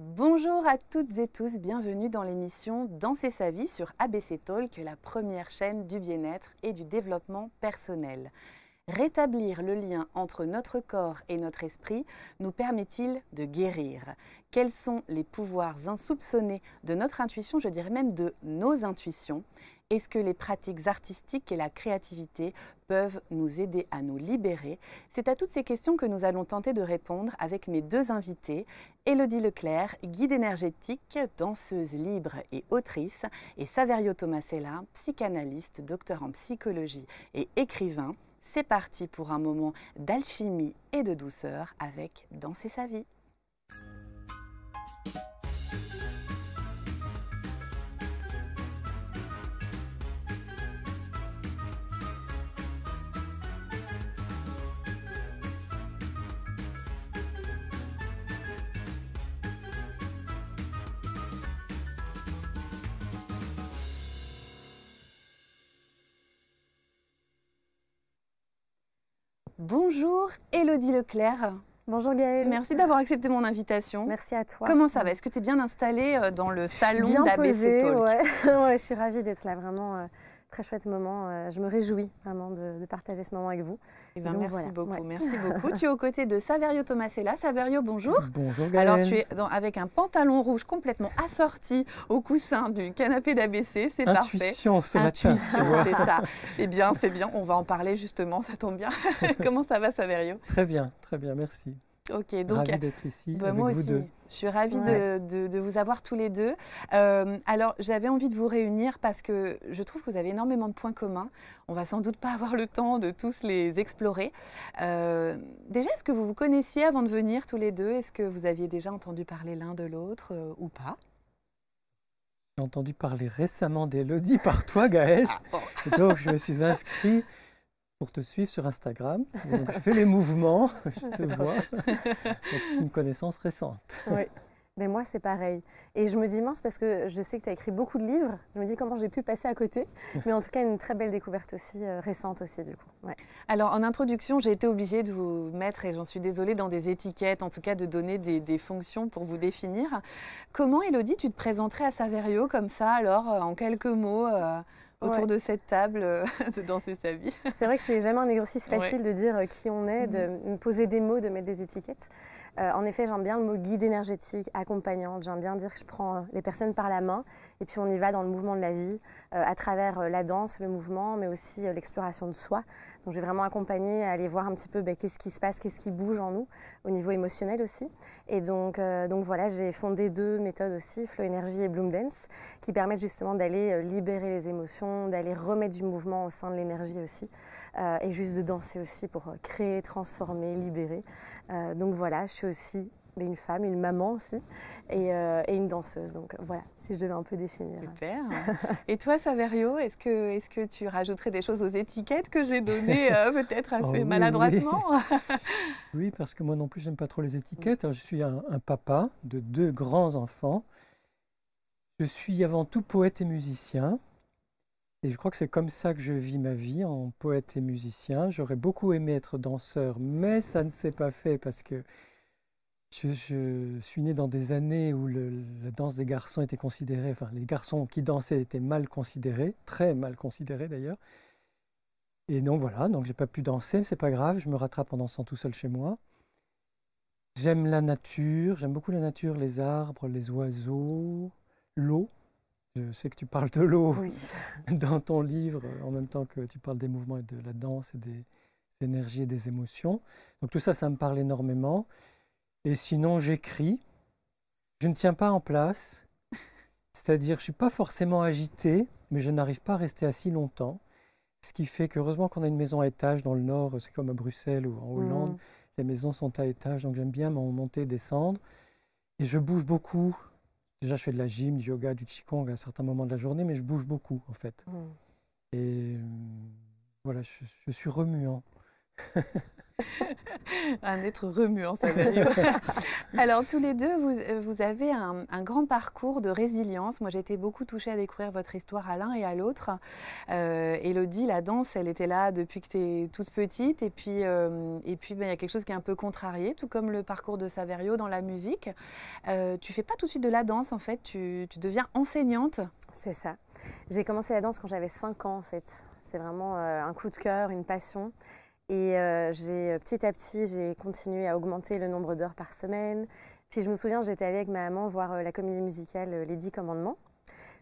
Bonjour à toutes et tous, bienvenue dans l'émission Danser sa vie sur ABC Talk, la première chaîne du bien-être et du développement personnel. Rétablir le lien entre notre corps et notre esprit nous permet-il de guérir? Quels sont les pouvoirs insoupçonnés de notre intuition, je dirais même de nos intuitions? Est-ce que les pratiques artistiques et la créativité peuvent nous aider à nous libérer? C'est à toutes ces questions que nous allons tenter de répondre avec mes deux invités, Élodie Leclerc, guide énergétique, danseuse libre et autrice, et Saverio Tomasella, psychanalyste, docteur en psychologie et écrivain. C'est parti pour un moment d'alchimie et de douceur avec Danser sa vie. Bonjour Élodie Leclerc. Bonjour Gaëlle. Merci d'avoir accepté mon invitation. Merci à toi. Comment ça va? Est-ce que tu es bien installée dans le salon d'ABC Talk? Ouais. Ouais, je suis ravie d'être là, vraiment très chouette moment. Je me réjouis vraiment de partager ce moment avec vous. Eh ben, donc, merci voilà. beaucoup, Ouais. merci beaucoup. Tu es aux côtés de Saverio Tomasella. Saverio, bonjour. Bonjour Gaëlle. Alors tu es avec un pantalon rouge complètement assorti au coussin du canapé d'ABC, c'est parfait. Intuition ce matin. Intuition, c'est ça. Eh bien, c'est bien, on va en parler justement, ça tombe bien. Comment ça va Saverio? Très bien, merci. Ok, donc Ravi d'être ici avec moi vous aussi, deux. je suis ravie Ouais. de vous avoir tous les deux. Alors, j'avais envie de vous réunir parce que je trouve que vous avez énormément de points communs. On va sans doute pas avoir le temps de tous les explorer. Déjà, est-ce que vous vous connaissiez avant de venir tous les deux? Est-ce que vous aviez déjà entendu parler l'un de l'autre ou pas? J'ai entendu parler récemment d'Élodie par toi Gaëlle. Ah, bon. Et donc je me suis inscrit pour te suivre sur Instagram. Donc, je fais les mouvements, je te vois. Donc c'est une connaissance récente. Oui. Mais moi, c'est pareil. Et je me dis mince parce que je sais que tu as écrit beaucoup de livres. Je me dis comment j'ai pu passer à côté. Mais en tout cas, une très belle découverte aussi, récente aussi du coup. Ouais. Alors, en introduction, j'ai été obligée de vous mettre, et j'en suis désolée, dans des étiquettes, en tout cas de donner des fonctions pour vous définir. Comment, Élodie, tu te présenterais à Saverio comme ça, alors, en quelques mots autour Ouais. de cette table de Danser sa vie? C'est vrai que c'est jamais un exercice facile de dire qui on est, de me poser des mots, de mettre des étiquettes. En effet, j'aime bien le mot guide énergétique, accompagnante. J'aime bien dire que je prends les personnes par la main et puis on y va dans le mouvement de la vie, à travers la danse, le mouvement, mais aussi l'exploration de soi. Donc je vais vraiment accompagner à aller voir un petit peu qu'est-ce qui se passe, qu'est-ce qui bouge en nous, au niveau émotionnel aussi. Et donc voilà, j'ai fondé deux méthodes aussi, Flow Energy et Bloom Dance, qui permettent justement d'aller libérer les émotions, d'aller remettre du mouvement au sein de l'énergie aussi, et juste de danser aussi pour créer, transformer, libérer. Donc voilà, je suis aussi une femme, une maman aussi, et une danseuse. Donc voilà, si je devais un peu définir. Super. Et toi, Saverio, est-ce que tu rajouterais des choses aux étiquettes que j'ai données peut-être assez oui, maladroitement? Oui, parce que moi non plus, j'aime pas trop les étiquettes. Alors, je suis un papa de deux grands enfants. Je suis avant tout poète et musicien. Et je crois que c'est comme ça que je vis ma vie, en poète et musicien. J'aurais beaucoup aimé être danseur, mais ça ne s'est pas fait parce que je suis né dans des années où la danse des garçons était considérée, enfin les garçons qui dansaient étaient mal considérés, très mal considérés d'ailleurs. Et donc voilà, donc j'ai pas pu danser, mais c'est pas grave, je me rattrape en dansant tout seul chez moi. J'aime la nature, j'aime beaucoup la nature, les arbres, les oiseaux, l'eau. Je sais que tu parles de l'eau Oui. dans ton livre, en même temps que tu parles des mouvements et de la danse et des énergies et des émotions. Donc tout ça, ça me parle énormément. Et sinon, j'écris. Je ne tiens pas en place. C'est-à-dire, je ne suis pas forcément agité, mais je n'arrive pas à rester assis longtemps. Ce qui fait qu'heureusement qu'on a une maison à étage dans le nord, c'est comme à Bruxelles ou en Hollande. Les maisons sont à étage, donc j'aime bien monter, descendre. Et je bouge beaucoup. Déjà, je fais de la gym, du yoga, du qigong à certains moments de la journée, mais je bouge beaucoup, en fait. Et voilà, je suis remuant. Un être remuant, Saverio. Alors, tous les deux, vous avez un grand parcours de résilience. Moi, j'ai été beaucoup touchée à découvrir votre histoire à l'un et à l'autre. Élodie, la danse, elle était là depuis que tu es toute petite. Et puis, ben, il y a quelque chose qui est un peu contrarié, tout comme le parcours de Saverio dans la musique. Tu fais pas tout de suite de la danse, en fait. Tu deviens enseignante. C'est ça. J'ai commencé la danse quand j'avais 5 ans, en fait. C'est vraiment un coup de cœur, une passion. Et petit à petit, j'ai continué à augmenter le nombre d'heures par semaine. Puis je me souviens, j'étais allée avec ma maman voir la comédie musicale Les 10 Commandements.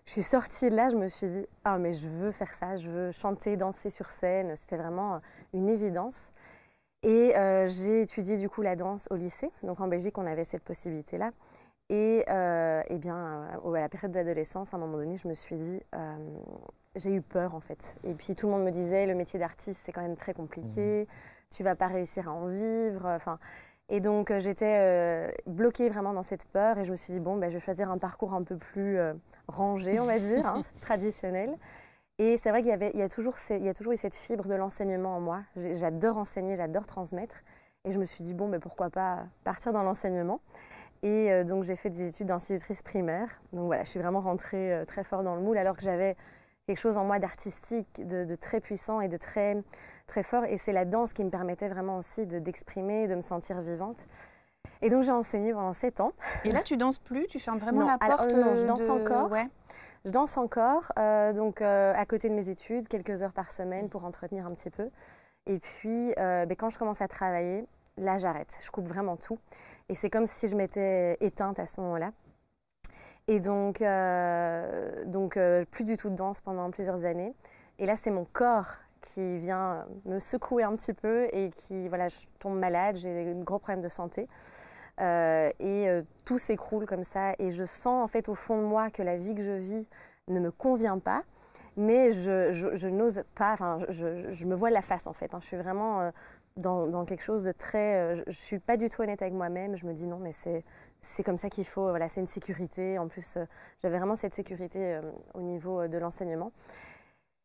Je suis sortie de là, je me suis dit « Ah, mais je veux faire ça, je veux chanter, danser sur scène ». C'était vraiment une évidence. Et j'ai étudié du coup la danse au lycée. Donc en Belgique, on avait cette possibilité-là. Et eh bien, à la période de l'adolescence, à un moment donné, je me suis dit, j'ai eu peur en fait. Et puis tout le monde me disait, le métier d'artiste, c'est quand même très compliqué, tu vas pas réussir à en vivre. Enfin, et donc j'étais bloquée vraiment dans cette peur et je me suis dit, bon, ben, je vais choisir un parcours un peu plus rangé, on va dire, hein, traditionnel. Et c'est vrai il y a toujours eu cette fibre de l'enseignement en moi. J'adore enseigner, j'adore transmettre. Et je me suis dit, bon, ben, pourquoi pas partir dans l'enseignement. Et donc j'ai fait des études d'institutrice primaire. Donc voilà, je suis vraiment rentrée très fort dans le moule alors que j'avais quelque chose en moi d'artistique, de très puissant et de très, très fort. Et c'est la danse qui me permettait vraiment aussi d'exprimer, de me sentir vivante. Et donc j'ai enseigné pendant 7 ans. Et là, tu danses plus? Tu fermes vraiment la alors, porte? non, je danse encore. Ouais. Je danse encore, donc à côté de mes études, quelques heures par semaine pour entretenir un petit peu. Et puis quand je commence à travailler, là j'arrête, je coupe vraiment tout. Et c'est comme si je m'étais éteinte à ce moment-là. Et donc plus du tout de danse pendant plusieurs années. Et là, c'est mon corps qui vient me secouer un petit peu et qui, voilà, je tombe malade, j'ai un gros problème de santé. Tout s'écroule comme ça. Et je sens en fait au fond de moi que la vie que je vis ne me convient pas. Mais je n'ose pas, enfin, je me voile la face en fait. Hein. Je suis vraiment dans quelque chose de très... je ne suis pas du tout honnête avec moi-même. Je me dis non, mais c'est comme ça qu'il faut. Voilà, c'est une sécurité. En plus, j'avais vraiment cette sécurité au niveau de l'enseignement.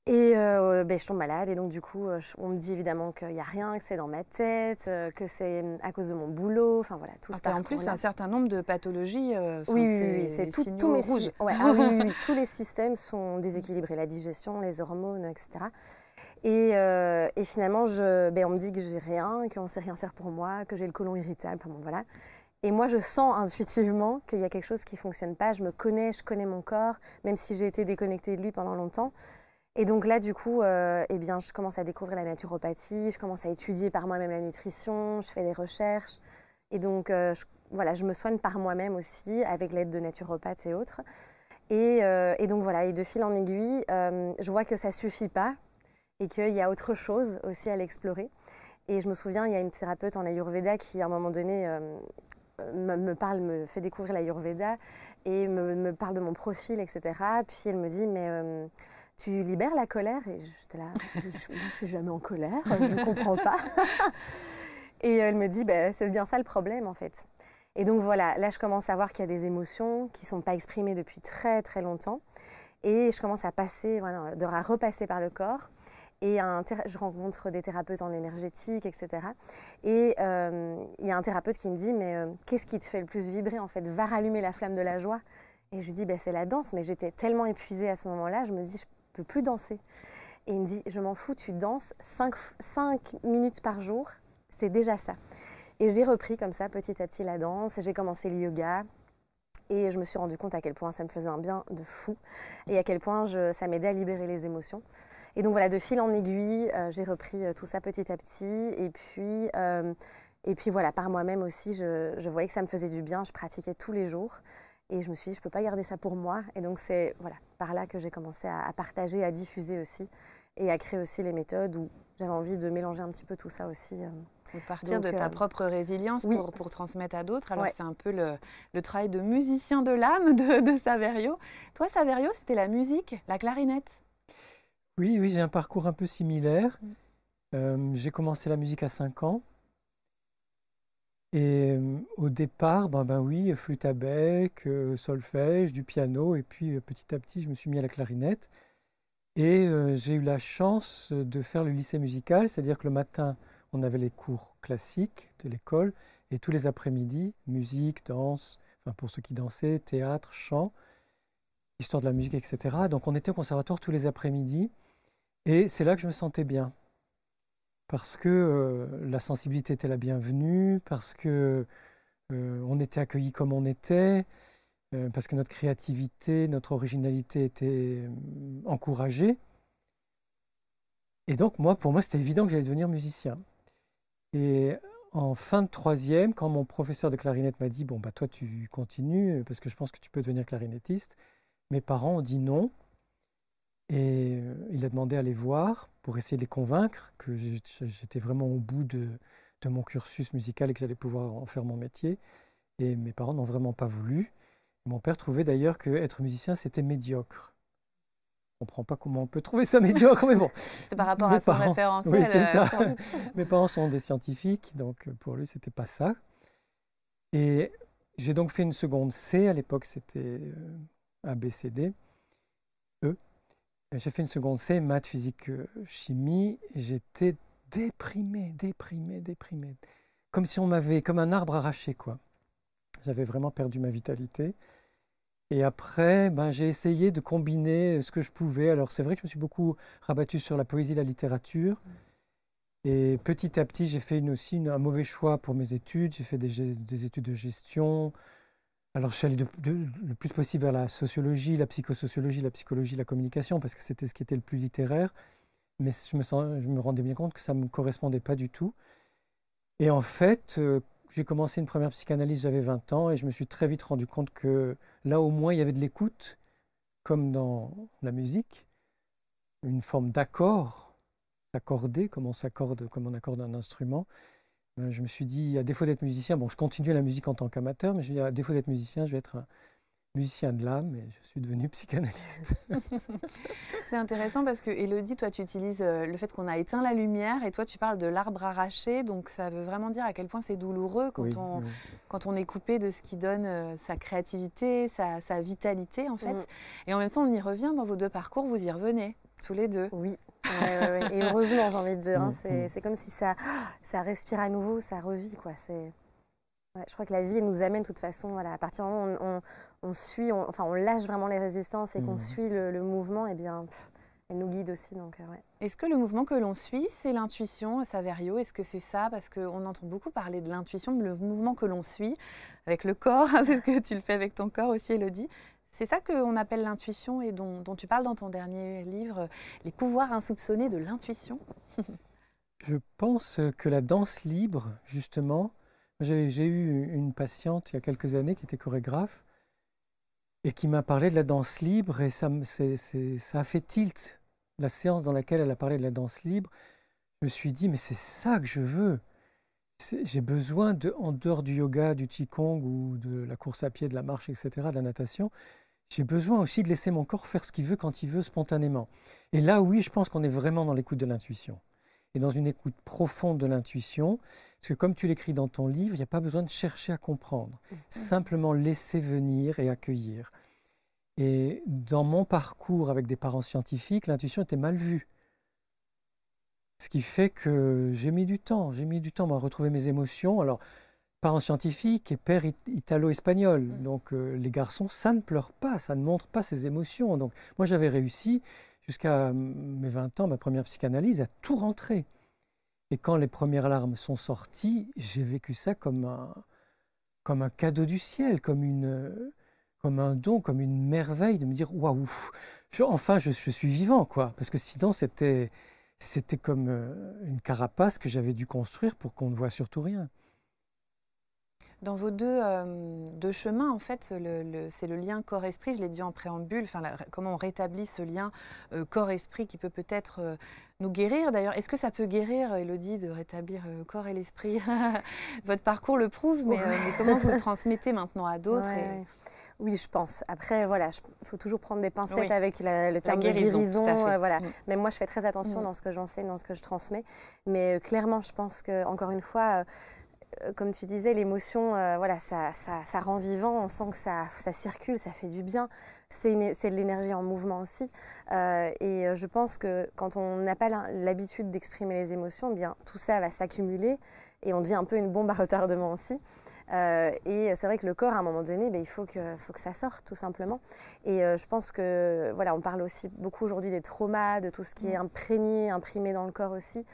Et je tombe malade et donc du coup, on me dit évidemment qu'il n'y a rien, que c'est dans ma tête, que c'est à cause de mon boulot. Enfin voilà, tout ce parcours-là. En plus, un certain nombre de pathologies. Oui, c'est tous mes rouges. Ouais, oui, tous les systèmes sont déséquilibrés, la digestion, les hormones, etc. Et finalement, on me dit que j'ai rien, qu'on ne sait rien faire pour moi, que j'ai le côlon irritable. Enfin bon, voilà. Et moi, je sens intuitivement qu'il y a quelque chose qui ne fonctionne pas. Je me connais, je connais mon corps, même si j'ai été déconnectée de lui pendant longtemps. Et donc là, du coup, je commence à découvrir la naturopathie, je commence à étudier par moi-même la nutrition, je fais des recherches. Et donc, je me soigne par moi-même aussi, avec l'aide de naturopathes et autres. Et donc voilà, et de fil en aiguille, je vois que ça ne suffit pas et qu'il y a autre chose aussi à l'explorer. Et je me souviens, il y a une thérapeute en Ayurveda qui, à un moment donné, me fait découvrir l'Ayurveda et me parle de mon profil, etc. Puis elle me dit, mais... tu libères la colère? Et j'étais là, moi je suis jamais en colère, je ne comprends pas. Et elle me dit, c'est bien ça le problème en fait. Et donc voilà, là je commence à voir qu'il y a des émotions qui ne sont pas exprimées depuis très très longtemps. Et je commence à repasser par le corps. Et je rencontre des thérapeutes en énergétique, etc. Et il y a un thérapeute qui me dit, mais qu'est-ce qui te fait le plus vibrer en fait? Va rallumer la flamme de la joie. Et je lui dis, c'est la danse. Mais j'étais tellement épuisée à ce moment-là, je me dis, je ne peux plus danser. Et il me dit, je m'en fous, tu danses 5 minutes par jour, c'est déjà ça. Et j'ai repris comme ça petit à petit la danse, j'ai commencé le yoga et je me suis rendu compte à quel point ça me faisait un bien de fou et à quel point ça m'aidait à libérer les émotions. Et donc voilà, de fil en aiguille, j'ai repris tout ça petit à petit et puis voilà, par moi-même aussi, je voyais que ça me faisait du bien, je pratiquais tous les jours. Et je me suis dit, je ne peux pas garder ça pour moi. Et donc, c'est par là que j'ai commencé à partager, à diffuser aussi. Et à créer aussi les méthodes où j'avais envie de mélanger un petit peu tout ça aussi. De partir de ta propre résilience pour transmettre à d'autres. Alors, c'est un peu le travail de musicien de l'âme de Saverio. Toi, Saverio, c'était la musique, la clarinette? Oui, j'ai un parcours un peu similaire. J'ai commencé la musique à 5 ans. Et au départ, oui, flûte à bec, solfège, du piano, et puis petit à petit, je me suis mis à la clarinette. Et j'ai eu la chance de faire le lycée musical, c'est-à-dire que le matin, on avait les cours classique de l'école, et tous les après-midi, musique, danse, enfin pour ceux qui dansaient, théâtre, chant, histoire de la musique, etc. Donc on était au conservatoire tous les après-midi, et c'est là que je me sentais bien, parce que la sensibilité était la bienvenue, parce que on était accueillis comme on était, parce que notre créativité, notre originalité était encouragée. Et donc, pour moi, c'était évident que j'allais devenir musicien. Et en fin de troisième, quand mon professeur de clarinette m'a dit, bon, bah, toi, tu continues, parce que je pense que tu peux devenir clarinettiste, mes parents ont dit non. Et il a demandé à les voir pour essayer de les convaincre que j'étais vraiment au bout de mon cursus musical et que j'allais pouvoir en faire mon métier. Et mes parents n'ont vraiment pas voulu. Mon père trouvait d'ailleurs qu'être musicien, c'était médiocre. On ne comprend pas comment on peut trouver ça médiocre, mais bon. C'est par rapport à son référentiel. Oui, c'est ça. Mes parents sont des scientifiques, donc pour lui, ce n'était pas ça. Et j'ai donc fait une seconde C. À l'époque, c'était A, B, C, D, E. J'ai fait une seconde C, maths, physique, chimie. J'étais déprimé. Comme si on m'avait, comme un arbre arraché, quoi. J'avais vraiment perdu ma vitalité. Et après, j'ai essayé de combiner ce que je pouvais. Alors c'est vrai que je me suis beaucoup rabattu sur la poésie et la littérature. Et petit à petit, j'ai fait un mauvais choix pour mes études. J'ai fait des études de gestion. Alors je suis allé le plus possible vers la sociologie, la psychosociologie, la psychologie, la communication, parce que c'était ce qui était le plus littéraire. Mais je me rendais bien compte que ça ne me correspondait pas du tout. Et en fait, j'ai commencé une première psychanalyse, j'avais 20 ans, et je me suis très vite rendu compte que là, au moins, il y avait de l'écoute, comme dans la musique, une forme d'accord, s'accorder, comme on accorde un instrument. Je me suis dit, à défaut d'être musicien, bon, je continuais la musique en tant qu'amateur, mais je me suis dit, à défaut d'être musicien, je vais être un musicien de l'âme, et je suis devenu psychanalyste. C'est intéressant parce que, Élodie, toi, tu utilises le fait qu'on a éteint la lumière et toi, tu parles de l'arbre arraché. Donc, ça veut vraiment dire à quel point c'est douloureux quand on est coupé de ce qui donne sa créativité, sa vitalité, en fait. Et en même temps, on y revient dans vos deux parcours, vous y revenez, tous les deux. Oui. Et heureusement, j'ai envie de dire. C'est comme si ça respire à nouveau, ça revit, quoi. Ouais, je crois que la vie elle nous amène de toute façon, voilà, à partir du moment où on lâche vraiment les résistances et qu'on suit le mouvement, et bien, elle nous guide aussi. Donc, ouais. Est-ce que le mouvement que l'on suit, c'est l'intuition, Saverio? Est-ce que c'est ça? Parce qu'on entend beaucoup parler de l'intuition, le mouvement que l'on suit avec le corps, c'est ce que tu le fais avec ton corps aussi, Élodie. C'est ça qu'on appelle l'intuition et dont tu parles dans ton dernier livre, Les pouvoirs insoupçonnés de l'intuition. Je pense que la danse libre, justement, j'ai eu une patiente il y a quelques années qui était chorégraphe et qui m'a parlé de la danse libre et ça a fait tilt. La séance dans laquelle elle a parlé de la danse libre, je me suis dit, mais c'est ça que je veux. J'ai besoin, en dehors du yoga, du qigong ou de la course à pied, de la marche, etc., de la natation, j'ai besoin aussi de laisser mon corps faire ce qu'il veut quand il veut spontanément. Et là, oui, je pense qu'on est vraiment dans l'écoute de l'intuition. Et dans une écoute profonde de l'intuition, parce que comme tu l'écris dans ton livre, il n'y a pas besoin de chercher à comprendre. Simplement laisser venir et accueillir. Et dans mon parcours avec des parents scientifiques, l'intuition était mal vue. Ce qui fait que j'ai mis du temps à retrouver mes émotions. Alors, parents scientifiques et père italo-espagnol. Donc, les garçons, ça ne pleure pas, ça ne montre pas ses émotions. Donc, moi, j'avais réussi, jusqu'à mes 20 ans, ma première psychanalyse, à tout rentrer. Et quand les premières larmes sont sorties, j'ai vécu ça comme un cadeau du ciel, comme un don, comme une merveille de me dire waouh, enfin je suis vivant, quoi. Parce que sinon c'était comme une carapace que j'avais dû construire pour qu'on ne voit surtout rien. Dans vos deux chemins, en fait, c'est le lien corps-esprit, je l'ai dit en préambule, comment on rétablit ce lien corps-esprit qui peut peut-être nous guérir. D'ailleurs, est-ce que ça peut guérir, Élodie, de rétablir le corps et l'esprit? Votre parcours le prouve, mais comment vous le transmettez maintenant à d'autres? Oui, je pense. Après, voilà, il faut toujours prendre des pincettes avec le terme de guérison. Voilà. Même moi, je fais très attention dans ce que j'enseigne, dans ce que je transmets. Mais clairement, je pense que, encore une fois, comme tu disais, l'émotion, voilà, ça rend vivant, on sent que ça circule, ça fait du bien. C'est de l'énergie en mouvement aussi. Et je pense que quand on n'a pas l'habitude d'exprimer les émotions, eh bien, tout ça va s'accumuler et on devient un peu une bombe à retardement aussi. Et c'est vrai que le corps, à un moment donné, il faut que ça sorte, tout simplement. Et je pense que, voilà, on parle aussi beaucoup aujourd'hui des traumas, de tout ce qui est imprégné, imprimé dans le corps aussi.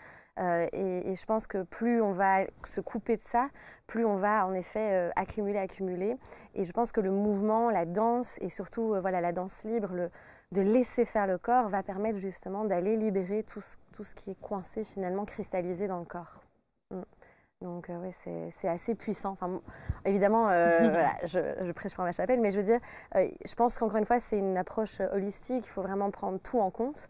Et je pense que plus on va se couper de ça, plus on va en effet accumuler. Et je pense que le mouvement, la danse et surtout voilà, la danse libre, de laisser faire le corps va permettre justement d'aller libérer tout ce qui est coincé finalement, cristallisé dans le corps. Donc oui, c'est assez puissant. Enfin, évidemment, voilà, je prêche pour ma chapelle, mais je veux dire, je pense qu'encore une fois, c'est une approche holistique. Il faut vraiment prendre tout en compte.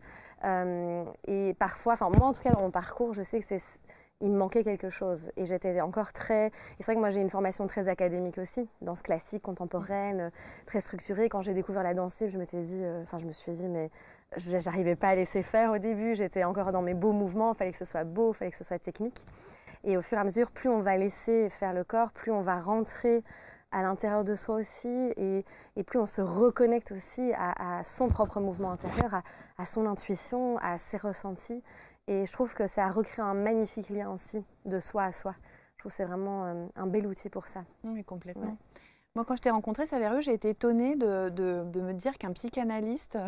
Et parfois, enfin moi en tout cas dans mon parcours, je sais que il me manquait quelque chose et j'étais encore très... Et c'est vrai que moi j'ai une formation très académique aussi, danse classique, contemporaine, très structurée. Quand j'ai découvert la danse libre, je me suis dit mais j'arrivais pas à laisser faire au début, j'étais encore dans mes beaux mouvements, il fallait que ce soit beau, il fallait que ce soit technique. Et au fur et à mesure, plus on va laisser faire le corps, plus on va rentrer à l'intérieur de soi aussi et plus on se reconnecte aussi à son propre mouvement intérieur, à son intuition, à ses ressentis. Et je trouve que ça recrée un magnifique lien aussi de soi à soi. Je trouve que c'est vraiment un bel outil pour ça. Oui, complètement. Ouais. Moi, quand je t'ai rencontrée, Saverio, j'ai été étonnée de me dire qu'un psychanalyste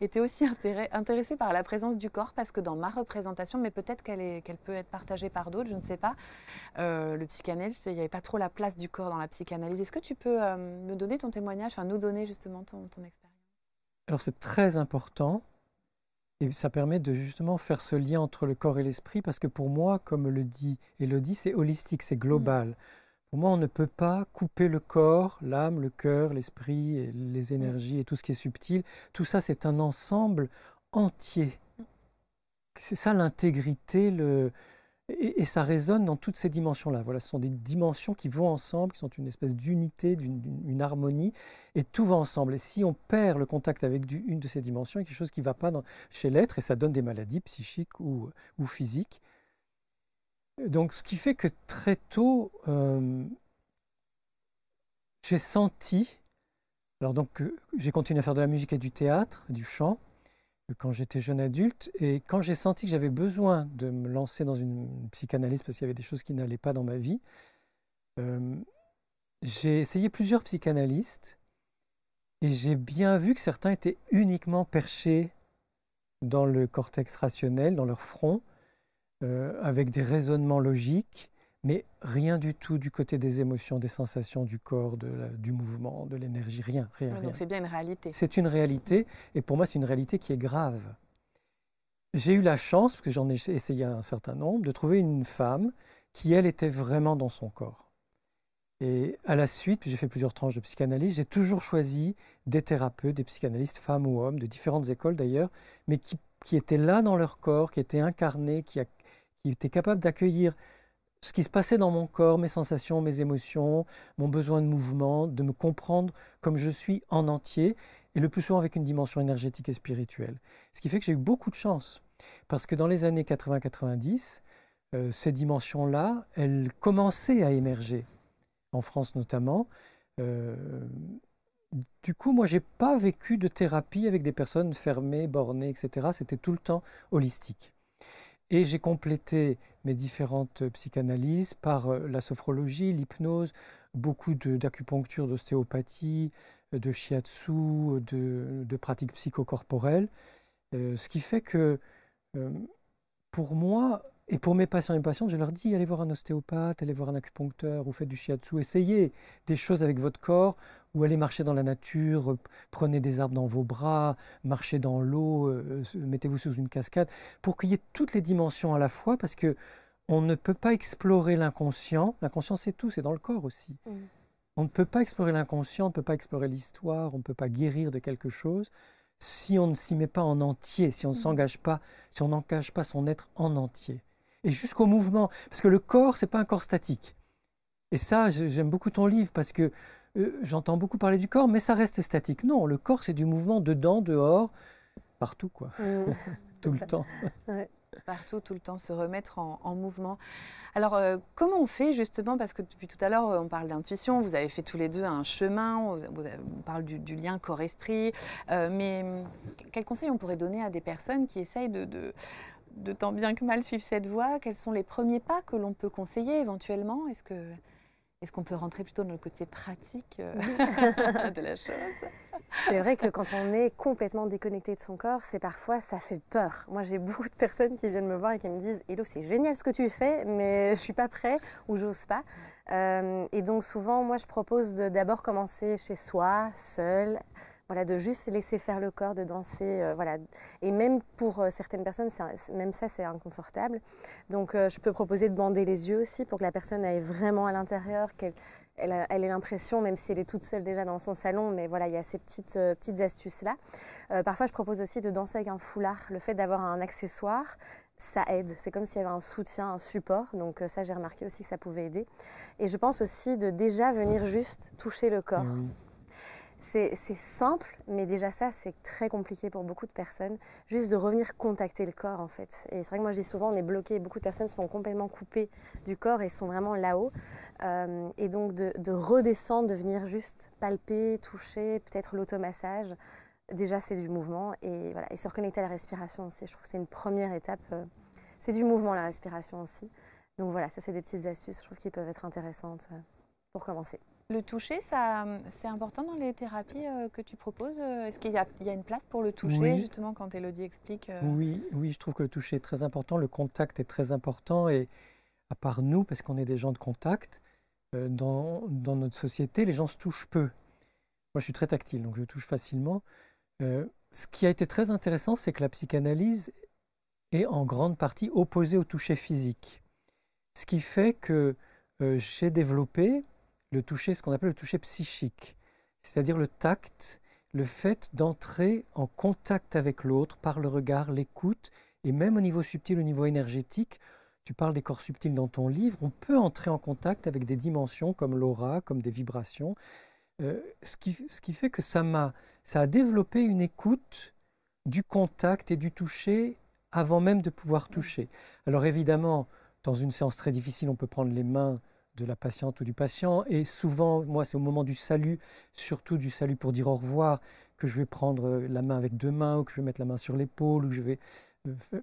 était aussi intéressé par la présence du corps, parce que dans ma représentation, mais peut-être qu'elle peut être partagée par d'autres, je ne sais pas, le psychanalyste, il n'y avait pas trop la place du corps dans la psychanalyse. Est-ce que tu peux me donner ton témoignage, enfin nous donner justement ton expérience? Alors c'est très important et ça permet de justement faire ce lien entre le corps et l'esprit parce que pour moi, comme le dit Élodie, c'est holistique, c'est global. Pour moi, on ne peut pas couper le corps, l'âme, le cœur, l'esprit, et les énergies et tout ce qui est subtil. Tout ça, c'est un ensemble entier. C'est ça l'intégrité, et ça résonne dans toutes ces dimensions-là. Voilà, ce sont des dimensions qui vont ensemble, qui sont une espèce d'unité, d'une harmonie, et tout va ensemble. Et si on perd le contact avec une de ces dimensions, il y a quelque chose qui ne va pas chez l'être, et ça donne des maladies psychiques ou physiques. Donc, ce qui fait que très tôt, j'ai senti, alors donc j'ai continué à faire de la musique et du théâtre, du chant, quand j'étais jeune adulte, et quand j'ai senti que j'avais besoin de me lancer dans une psychanalyse parce qu'il y avait des choses qui n'allaient pas dans ma vie, j'ai essayé plusieurs psychanalystes, et j'ai bien vu que certains étaient uniquement perchés dans le cortex rationnel, dans leur front, avec des raisonnements logiques, mais rien du tout du côté des émotions, des sensations du corps, du mouvement, de l'énergie, rien. Donc c'est bien une réalité. C'est une réalité, et pour moi c'est une réalité qui est grave. J'ai eu la chance, parce que j'en ai essayé un certain nombre, de trouver une femme qui, elle, était vraiment dans son corps. Et à la suite, j'ai fait plusieurs tranches de psychanalyse, j'ai toujours choisi des thérapeutes, des psychanalystes, femmes ou hommes, de différentes écoles d'ailleurs, mais qui étaient là dans leur corps, qui étaient incarnés, qui étaient capables d'accueillir ce qui se passait dans mon corps, mes sensations, mes émotions, mon besoin de mouvement, de me comprendre comme je suis en entier, et le plus souvent avec une dimension énergétique et spirituelle. Ce qui fait que j'ai eu beaucoup de chance, parce que dans les années 80-90, ces dimensions-là, elles commençaient à émerger, en France notamment. Du coup, moi, je n'ai pas vécu de thérapie avec des personnes fermées, bornées, etc. C'était tout le temps holistique. Et j'ai complété mes différentes psychanalyses par la sophrologie, l'hypnose, beaucoup d'acupuncture, d'ostéopathie, de shiatsu, de pratiques psychocorporelles. Ce qui fait que pour moi, et pour mes patients et mes patientes, je leur dis allez voir un ostéopathe, allez voir un acupuncteur, ou faites du shiatsu, essayez des choses avec votre corps, ou allez marcher dans la nature, prenez des arbres dans vos bras, marchez dans l'eau, mettez-vous sous une cascade, pour qu'il y ait toutes les dimensions à la fois, parce que on ne peut pas explorer l'inconscient. L'inconscient, c'est tout, c'est dans le corps aussi. On ne peut pas explorer l'inconscient, on ne peut pas explorer l'histoire, on ne peut pas guérir de quelque chose si on ne s'y met pas en entier, si on ne s'engage pas, si on n'engage pas son être en entier. Et jusqu'au mouvement, parce que le corps, ce n'est pas un corps statique. Et ça, j'aime beaucoup ton livre, parce que j'entends beaucoup parler du corps, mais ça reste statique. Non, le corps, c'est du mouvement dedans, dehors, partout, quoi. Tout le temps. Ouais. Partout, tout le temps, se remettre en mouvement. Alors, comment on fait justement, parce que depuis tout à l'heure, on parle d'intuition, vous avez fait tous les deux un chemin, on parle du lien corps-esprit, mais quels conseils on pourrait donner à des personnes qui essayent de tant bien que mal suivre cette voie? Quels sont les premiers pas que l'on peut conseiller éventuellement? Est-ce qu'on peut rentrer plutôt dans le côté pratique de la chose? C'est vrai que quand on est complètement déconnecté de son corps, ça fait peur. Moi, j'ai beaucoup de personnes qui viennent me voir et qui me disent « Hello, c'est génial ce que tu fais, mais je ne suis pas prêt ou j'ose pas ». Et donc souvent, moi, je propose d'abord commencer chez soi, seul, voilà, de juste laisser faire le corps, de danser, voilà. Et même pour certaines personnes, même ça, c'est inconfortable. Donc, je peux proposer de bander les yeux aussi pour que la personne aille vraiment à l'intérieur, qu'elle ait l'impression, même si elle est toute seule déjà dans son salon, mais voilà, il y a ces petites astuces-là. Parfois, je propose aussi de danser avec un foulard. Le fait d'avoir un accessoire, ça aide. C'est comme s'il y avait un soutien, un support. Donc, ça, j'ai remarqué aussi que ça pouvait aider. Et je pense aussi de déjà venir juste toucher le corps. Oui. C'est simple, mais déjà ça, c'est très compliqué pour beaucoup de personnes. Juste de revenir contacter le corps, en fait. Et c'est vrai que moi, je dis souvent, on est bloqué. Beaucoup de personnes sont complètement coupées du corps et sont vraiment là-haut. Et donc, de redescendre, de venir juste palper, toucher, peut-être l'automassage. Déjà, c'est du mouvement. Et, voilà. Et se reconnecter à la respiration aussi. Je trouve que c'est une première étape. C'est du mouvement, la respiration aussi. Donc voilà, ça, c'est des petites astuces, je trouve, qui peuvent être intéressantes pour commencer. Le toucher, c'est important dans les thérapies que tu proposes? Est-ce qu'il y a une place pour le toucher, Oui. justement, quand Élodie explique Oui, je trouve que le toucher est très important, le contact est très important, et à part nous, parce qu'on est des gens de contact, dans notre société, les gens se touchent peu. Moi, je suis très tactile, donc je touche facilement. Ce qui a été très intéressant, c'est que la psychanalyse est en grande partie opposée au toucher physique. Ce qui fait que j'ai développé le toucher, ce qu'on appelle le toucher psychique, c'est-à-dire le tact, le fait d'entrer en contact avec l'autre par le regard, l'écoute, et même au niveau subtil, au niveau énergétique. Tu parles des corps subtils dans ton livre, on peut entrer en contact avec des dimensions comme l'aura, comme des vibrations, ce qui fait que ça a développé une écoute du contact et du toucher avant même de pouvoir toucher. Alors évidemment, dans une séance très difficile, on peut prendre les mains de la patiente ou du patient, et souvent, moi, c'est au moment du salut, surtout du salut pour dire au revoir, que je vais prendre la main avec deux mains, ou que je vais mettre la main sur l'épaule, ou que je vais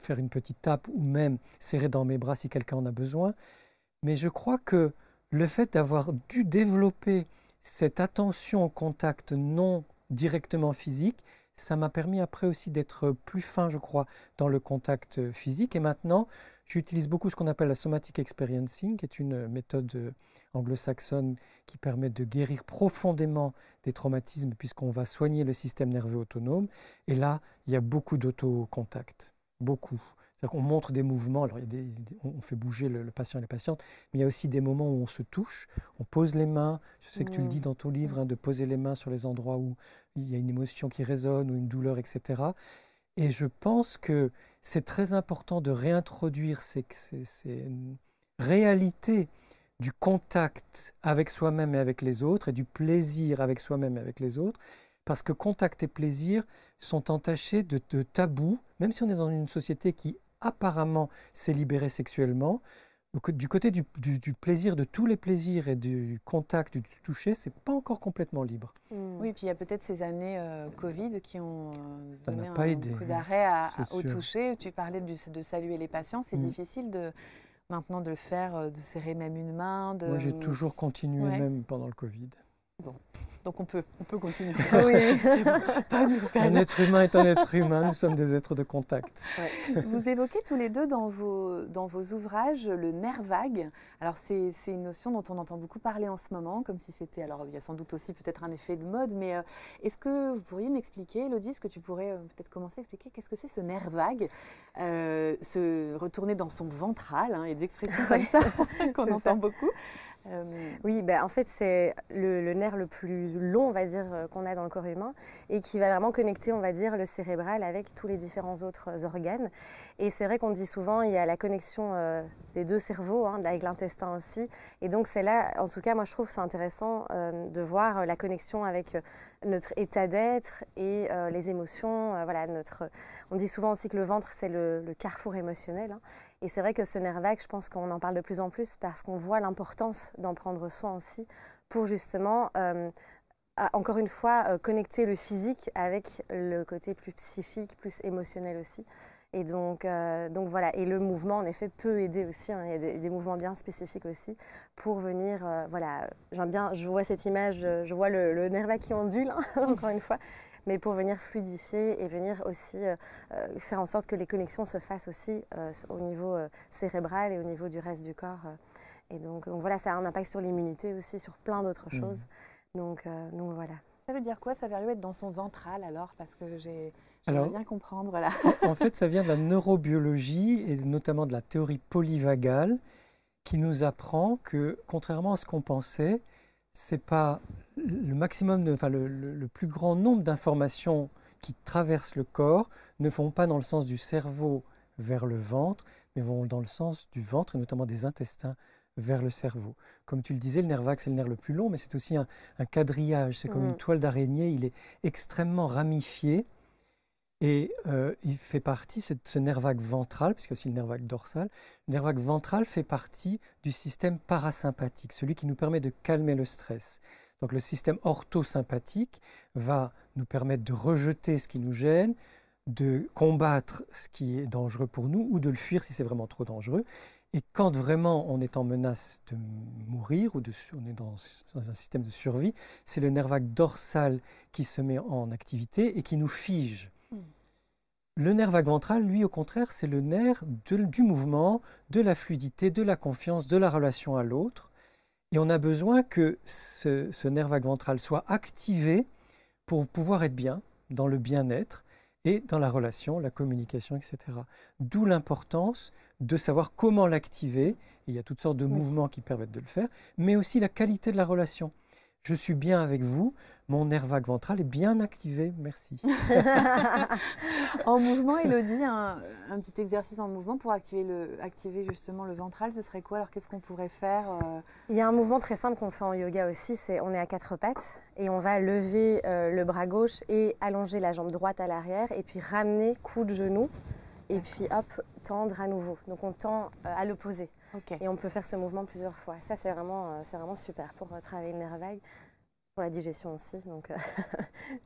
faire une petite tape, ou même serrer dans mes bras si quelqu'un en a besoin. Mais je crois que le fait d'avoir dû développer cette attention au contact non directement physique, ça m'a permis après aussi d'être plus fin, je crois, dans le contact physique. Et maintenant, j'utilise beaucoup ce qu'on appelle la somatic experiencing, qui est une méthode anglo-saxonne qui permet de guérir profondément des traumatismes, puisqu'on va soigner le système nerveux autonome. Et là, il y a beaucoup d'autocontact, beaucoup. C'est-à-dire qu'on montre des mouvements, alors on fait bouger le patient et la patiente, mais il y a aussi des moments où on se touche, on pose les mains, je sais que tu le dis dans ton livre, hein, de poser les mains sur les endroits où il y a une émotion qui résonne ou une douleur, etc. Et je pense que c'est très important de réintroduire ces réalités du contact avec soi-même et avec les autres, et du plaisir avec soi-même et avec les autres, parce que contact et plaisir sont entachés de tabous, même si on est dans une société qui apparemment s'est libérée sexuellement. Du côté du plaisir, de tous les plaisirs et du contact, du toucher, c'est pas encore complètement libre. Oui, puis il y a peut-être ces années Covid qui ont donné un coup d'arrêt au toucher. Tu parlais de saluer les patients, c'est difficile maintenant de le faire, de serrer même une main. Moi, j'ai toujours continué, même pendant le Covid. Bon. Donc on peut continuer. Oui. Un être humain est un être humain, nous sommes des êtres de contact. Ouais. Vous évoquez tous les deux dans vos ouvrages le nerf vague. Alors c'est une notion dont on entend beaucoup parler en ce moment, comme si c'était, alors il y a sans doute aussi peut-être un effet de mode, mais est-ce que vous pourriez m'expliquer, Élodie, est-ce que tu pourrais peut-être commencer à expliquer qu'est-ce que c'est ce nerf vague, se retourner dans son ventral, hein, et des expressions comme ça qu'on entend beaucoup. Oui, ben, en fait, c'est le nerf le plus long, on va dire, qu'on a dans le corps humain et qui va vraiment connecter, on va dire, le cérébral avec tous les différents autres organes. Et c'est vrai qu'on dit souvent, il y a la connexion des deux cerveaux, hein, avec l'intestin aussi. Et donc, c'est là, en tout cas, moi, je trouve c'est intéressant de voir la connexion avec notre état d'être et les émotions. Voilà, on dit souvent aussi que le ventre, c'est le carrefour émotionnel, hein. Et c'est vrai que ce nerf vague, je pense qu'on en parle de plus en plus parce qu'on voit l'importance d'en prendre soin aussi pour justement, encore une fois, connecter le physique avec le côté plus psychique, plus émotionnel aussi. Et donc voilà, et le mouvement en effet peut aider aussi, hein. Il y a des mouvements bien spécifiques aussi pour venir, voilà, j'aime bien, je vois cette image, je vois le nerf vague qui ondule, hein, encore une fois, mais pour venir fluidifier et venir aussi faire en sorte que les connexions se fassent aussi au niveau cérébral et au niveau du reste du corps. Et donc voilà, ça a un impact sur l'immunité aussi, sur plein d'autres choses. Donc voilà. Ça veut dire quoi, Saverio, être dans son ventral alors? Parce que Alors, j'aimerais bien comprendre là. en fait, ça vient de la neurobiologie et notamment de la théorie polyvagale qui nous apprend que, contrairement à ce qu'on pensait, c'est pas le maximum, enfin le plus grand nombre d'informations qui traversent le corps ne vont pas dans le sens du cerveau vers le ventre, mais vont dans le sens du ventre et notamment des intestins vers le cerveau. Comme tu le disais, le nerf vague, c'est le nerf le plus long, mais c'est aussi un quadrillage, c'est comme une toile d'araignée, il est extrêmement ramifié. Et il fait partie, ce nerf vague ventral, puisqu'il y a aussi le nerf vague dorsal, le nerf vague ventral fait partie du système parasympathique, celui qui nous permet de calmer le stress. Donc le système orthosympathique va nous permettre de rejeter ce qui nous gêne, de combattre ce qui est dangereux pour nous ou de le fuir si c'est vraiment trop dangereux. Et quand vraiment on est en menace de mourir ou on est dans un système de survie, c'est le nerf vague dorsal qui se met en activité et qui nous fige. Le nerf vague ventral, lui, au contraire, c'est le nerf du mouvement, de la fluidité, de la confiance, de la relation à l'autre. Et on a besoin que ce nerf vague ventral soit activé pour pouvoir être bien, dans le bien-être et dans la relation, la communication, etc. D'où l'importance de savoir comment l'activer. Il y a toutes sortes de mouvements qui permettent de le faire, mais aussi la qualité de la relation. Je suis bien avec vous, mon nerf vague ventral est bien activé, merci. En mouvement, Élodie, un petit exercice en mouvement pour activer justement le ventral, ce serait quoi? Alors qu'est-ce qu'on pourrait faire Il y a un mouvement très simple qu'on fait en yoga aussi, c'est on est à quatre pattes et on va lever le bras gauche et allonger la jambe droite à l'arrière et puis ramener coude genou et puis hop, tendre à nouveau. Donc on tend à l'opposé. Okay. Et on peut faire ce mouvement plusieurs fois. Ça, c'est vraiment super pour travailler le nerf vague, pour la digestion aussi. Donc,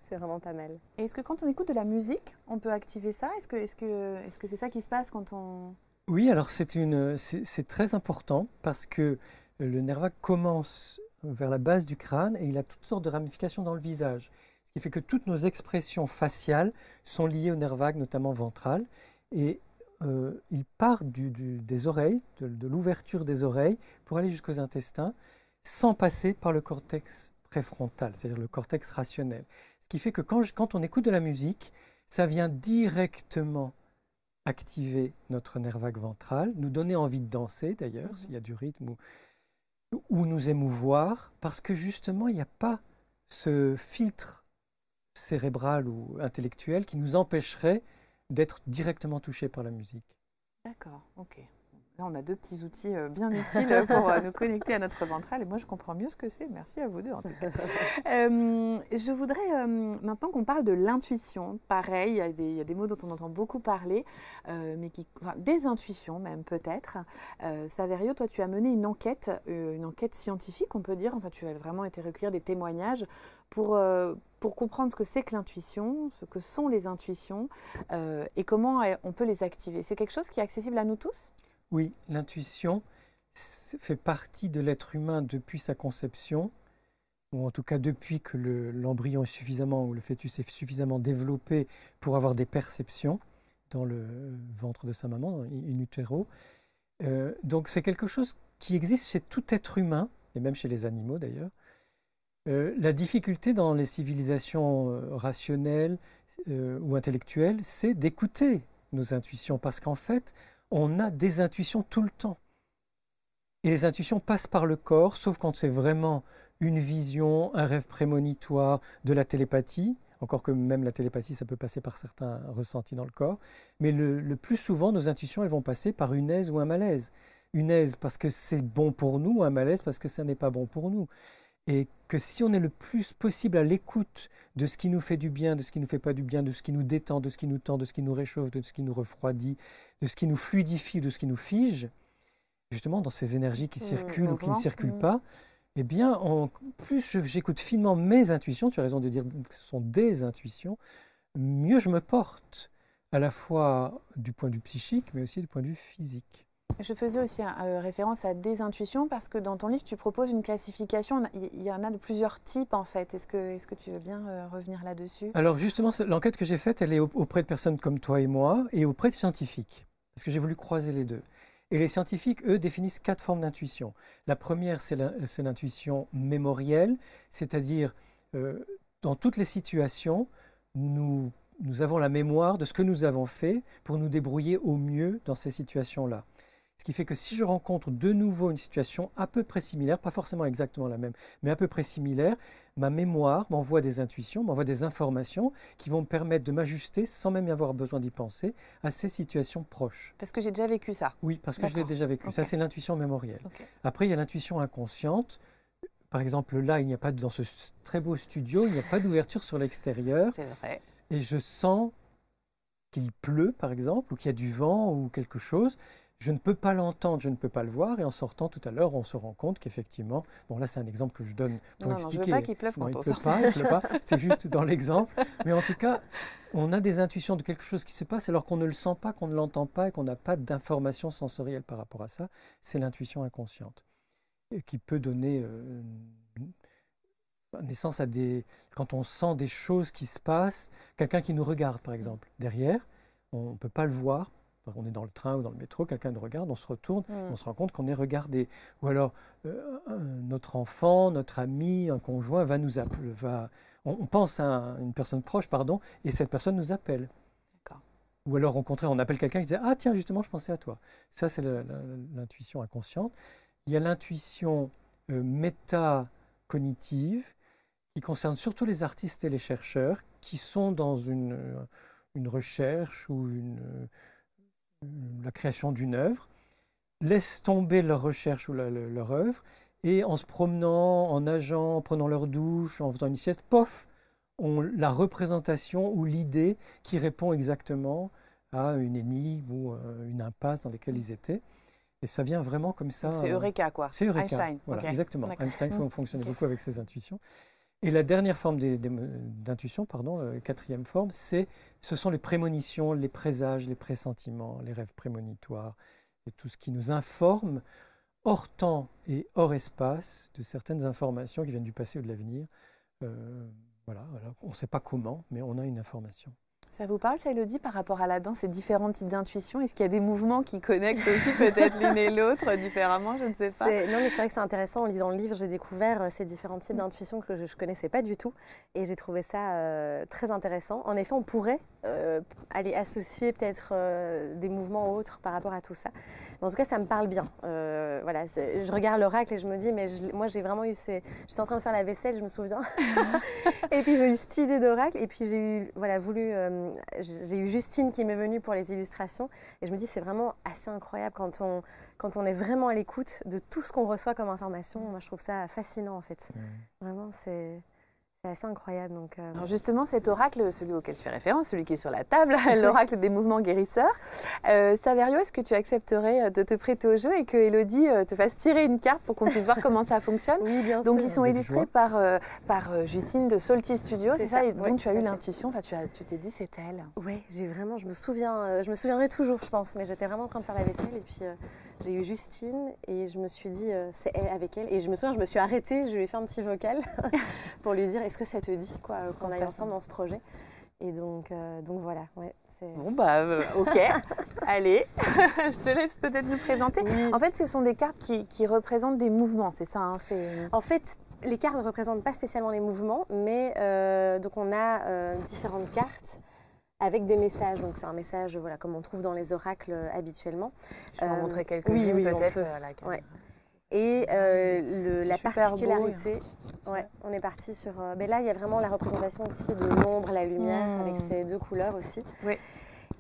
c'est vraiment pas mal. Et est-ce que quand on écoute de la musique, on peut activer ça? Est-ce que c'est ça qui se passe quand on... Oui, alors c'est très important parce que le nerf vague commence vers la base du crâne et il a toutes sortes de ramifications dans le visage. Ce qui fait que toutes nos expressions faciales sont liées au nerf vague, notamment ventral. Et il part des oreilles, de l'ouverture des oreilles, pour aller jusqu'aux intestins, sans passer par le cortex préfrontal, c'est-à-dire le cortex rationnel. Ce qui fait que quand on écoute de la musique, ça vient directement activer notre nerf vague ventral, nous donner envie de danser d'ailleurs, s'il y a du rythme, ou nous émouvoir, parce que justement, il n'y a pas ce filtre cérébral ou intellectuel qui nous empêcherait d'être directement touché par la musique. D'accord, ok. Là, on a deux petits outils bien utiles pour nous connecter à notre ventral. Et moi, je comprends mieux ce que c'est. Merci à vous deux, en tout cas. Je voudrais, maintenant qu'on parle de l'intuition, pareil, il y a des mots dont on entend beaucoup parler, mais des intuitions même, peut-être. Saverio, toi, tu as mené une enquête scientifique, on peut dire. Enfin, tu as vraiment été recueillir des témoignages pour comprendre ce que c'est que l'intuition, ce que sont les intuitions et comment on peut les activer. C'est quelque chose qui est accessible à nous tous? Oui, l'intuition fait partie de l'être humain depuis sa conception, ou en tout cas depuis que l'embryon est suffisamment, ou le fœtus est suffisamment développé pour avoir des perceptions dans le ventre de sa maman, in utero. Donc c'est quelque chose qui existe chez tout être humain, et même chez les animaux d'ailleurs. La difficulté dans les civilisations rationnelles ou intellectuelles, c'est d'écouter nos intuitions, parce qu'en fait, on a des intuitions tout le temps. Et les intuitions passent par le corps, sauf quand c'est vraiment une vision, un rêve prémonitoire, de la télépathie. Encore que même la télépathie, ça peut passer par certains ressentis dans le corps. Mais le plus souvent, nos intuitions, elles vont passer par une aise ou un malaise. Une aise parce que c'est bon pour nous, un malaise parce que ça n'est pas bon pour nous. Et que si on est le plus possible à l'écoute de ce qui nous fait du bien, de ce qui ne nous fait pas du bien, de ce qui nous détend, de ce qui nous tend, de ce qui nous réchauffe, de ce qui nous refroidit, de ce qui nous fluidifie, de ce qui nous fige, justement dans ces énergies qui circulent ou qui ne circulent pas, eh bien, plus j'écoute finement mes intuitions, tu as raison de dire que ce sont des intuitions, mieux je me porte, à la fois du point de vue psychique, mais aussi du point de vue physique. Je faisais aussi référence à des intuitions parce que dans ton livre, tu proposes une classification. Il y en a de plusieurs types en fait. Est-ce que tu veux bien revenir là-dessus? Alors justement, l'enquête que j'ai faite, elle est auprès de personnes comme toi et moi et auprès de scientifiques, parce que j'ai voulu croiser les deux. Et les scientifiques, eux, définissent 4 formes d'intuition. La première, c'est l'intuition mémorielle, c'est-à-dire dans toutes les situations, nous avons la mémoire de ce que nous avons fait pour nous débrouiller au mieux dans ces situations-là. Ce qui fait que si je rencontre de nouveau une situation à peu près similaire, pas forcément exactement la même, mais à peu près similaire, ma mémoire m'envoie des intuitions, m'envoie des informations qui vont me permettre de m'ajuster, sans même y avoir besoin d'y penser, à ces situations proches. Parce que j'ai déjà vécu ça. Oui, parce que je l'ai déjà vécu. Ça, c'est l'intuition mémorielle. Après, il y a l'intuition inconsciente. Par exemple, là, il n'y a pas, dans ce très beau studio, il n'y a pas d'ouverture sur l'extérieur. C'est vrai. Et je sens qu'il pleut, par exemple, ou qu'il y a du vent ou quelque chose. Je ne peux pas l'entendre, je ne peux pas le voir, et en sortant tout à l'heure, on se rend compte qu'effectivement, bon là c'est un exemple que je donne pour expliquer. Non, je veux pas qu'il pleuve quand on sort. Il ne pleut pas, c'est juste dans l'exemple. Mais en tout cas, on a des intuitions de quelque chose qui se passe alors qu'on ne le sent pas, qu'on ne l'entend pas et qu'on n'a pas d'informations sensorielles par rapport à ça. C'est l'intuition inconsciente qui peut donner naissance à des... Quand on sent des choses qui se passent, quelqu'un qui nous regarde par exemple, derrière, on ne peut pas le voir. On est dans le train ou dans le métro, quelqu'un nous regarde, on se retourne, on se rend compte qu'on est regardé. Ou alors, notre enfant, notre ami, un conjoint va nous appeler, on pense à une personne proche, pardon, et cette personne nous appelle. Ou alors, au contraire, on appelle quelqu'un qui dit « Ah tiens, justement, je pensais à toi ». Ça, c'est l'intuition inconsciente. Il y a l'intuition métacognitive qui concerne surtout les artistes et les chercheurs qui sont dans une recherche ou la création d'une œuvre, laissent tomber leur recherche ou leur œuvre, et en se promenant, en nageant, en prenant leur douche, en faisant une sieste, pof, ont la représentation ou l'idée qui répond exactement à une énigme ou une impasse dans laquelle ils étaient. Et ça vient vraiment comme ça. C'est Eureka, quoi. C'est Eureka. Einstein. Voilà, exactement. Einstein fonctionnait beaucoup avec ses intuitions. Et la dernière forme d'intuition, quatrième forme, ce sont les prémonitions, les présages, les pressentiments, les rêves prémonitoires, et tout ce qui nous informe hors temps et hors espace de certaines informations qui viennent du passé ou de l'avenir. Voilà, on ne sait pas comment, mais on a une information. Ça vous parle, ça, Élodie, par rapport à la danse, ces différents types d'intuition? Est-ce qu'il y a des mouvements qui connectent aussi peut-être l'une et l'autre différemment? Je ne sais pas. Non, mais c'est vrai que c'est intéressant. En lisant le livre, j'ai découvert ces différents types d'intuition que je ne connaissais pas du tout. Et j'ai trouvé ça très intéressant. En effet, on pourrait aller associer peut-être des mouvements autres par rapport à tout ça. Mais en tout cas, ça me parle bien. Voilà, je regarde l'oracle et je me dis, mais moi, j'ai vraiment eu J'étais en train de faire la vaisselle, je me souviens. Et puis, j'ai eu cette idée d'oracle. Et puis, j'ai eu, j'ai eu Justine qui m'est venue pour les illustrations. Et je me dis, c'est vraiment assez incroyable quand on est vraiment à l'écoute de tout ce qu'on reçoit comme information. Moi, je trouve ça fascinant, en fait. Vraiment, c'est assez incroyable. Donc, Alors justement, cet oracle, celui auquel tu fais référence, celui qui est sur la table, l'oracle des mouvements guérisseurs, Saverio, est-ce que tu accepterais de te prêter au jeu et que Élodie te fasse tirer une carte pour qu'on puisse voir comment ça fonctionne? Oui, bien Donc, sûr. ils sont illustrés par Justine de Solti Studio, c'est ça, et ouais, donc tu as eu l'intuition, tu t'es dit c'est elle. Oui, je me souviendrai toujours, je pense, mais j'étais vraiment en train de faire la vaisselle et puis j'ai eu Justine et je me suis dit c'est elle avec elle. Et je me souviens, je me suis arrêtée, je lui ai fait un petit vocal pour lui dire est-ce que ça te dit qu'on aille ensemble dans ce projet. Et donc voilà, ouais. Bon ok, allez, je te laisse peut-être nous présenter. Oui. En fait, ce sont des cartes qui représentent des mouvements, c'est ça En fait, les cartes ne représentent pas spécialement les mouvements, mais donc on a différentes cartes avec des messages. Donc c'est un message comme on trouve dans les oracles habituellement. Je vais en montrer quelques-unes peut-être. Ouais. Et la particularité, ouais, on est parti sur... mais là, il y a vraiment la représentation aussi de l'ombre, la lumière, avec ces deux couleurs aussi. Oui.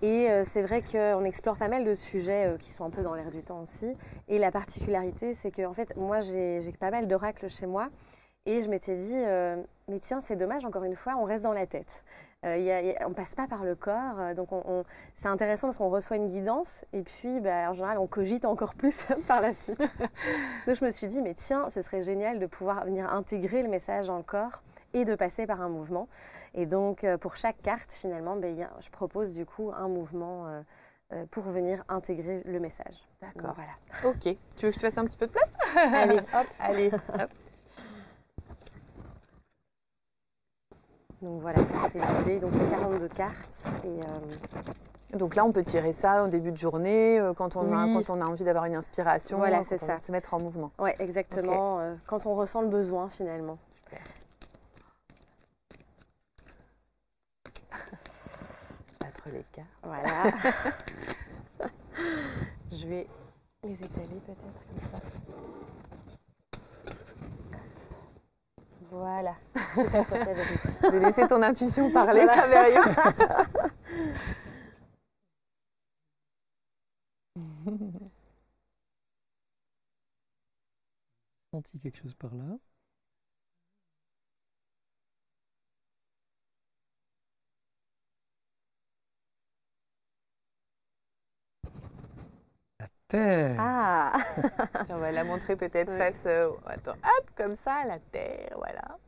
Et c'est vrai qu'on explore pas mal de sujets qui sont un peu dans l'air du temps aussi. Et la particularité, c'est que en fait, moi, j'ai pas mal d'oracles chez moi. Et je m'étais dit, mais tiens, c'est dommage, encore une fois, on reste dans la tête. On ne passe pas par le corps. Donc, c'est intéressant parce qu'on reçoit une guidance. Et puis, en général, on cogite encore plus par la suite. Donc, je me suis dit, mais tiens, ce serait génial de pouvoir venir intégrer le message dans le corps et de passer par un mouvement. Et donc, pour chaque carte, finalement, je propose du coup un mouvement pour venir intégrer le message. D'accord. Voilà. Ok. Tu veux que je te fasse un petit peu de place? Allez, hop. Allez, hop. Donc voilà, ça c'était l'idée. Donc il y a 42 cartes. Et donc là, on peut tirer ça au début de journée, quand on a envie d'avoir une inspiration, voilà, c'est ça. Se mettre en mouvement. Oui, exactement. Okay. Quand on ressent le besoin, finalement. Super. Battre les cartes. Voilà. Je vais les étaler peut-être comme ça. Voilà. Je vais laisser ton intuition parler, voilà. Ça va rien. Senti quelque chose par là. La terre. Ah. On va la montrer peut-être face. Attends, hop, comme ça, la terre, voilà.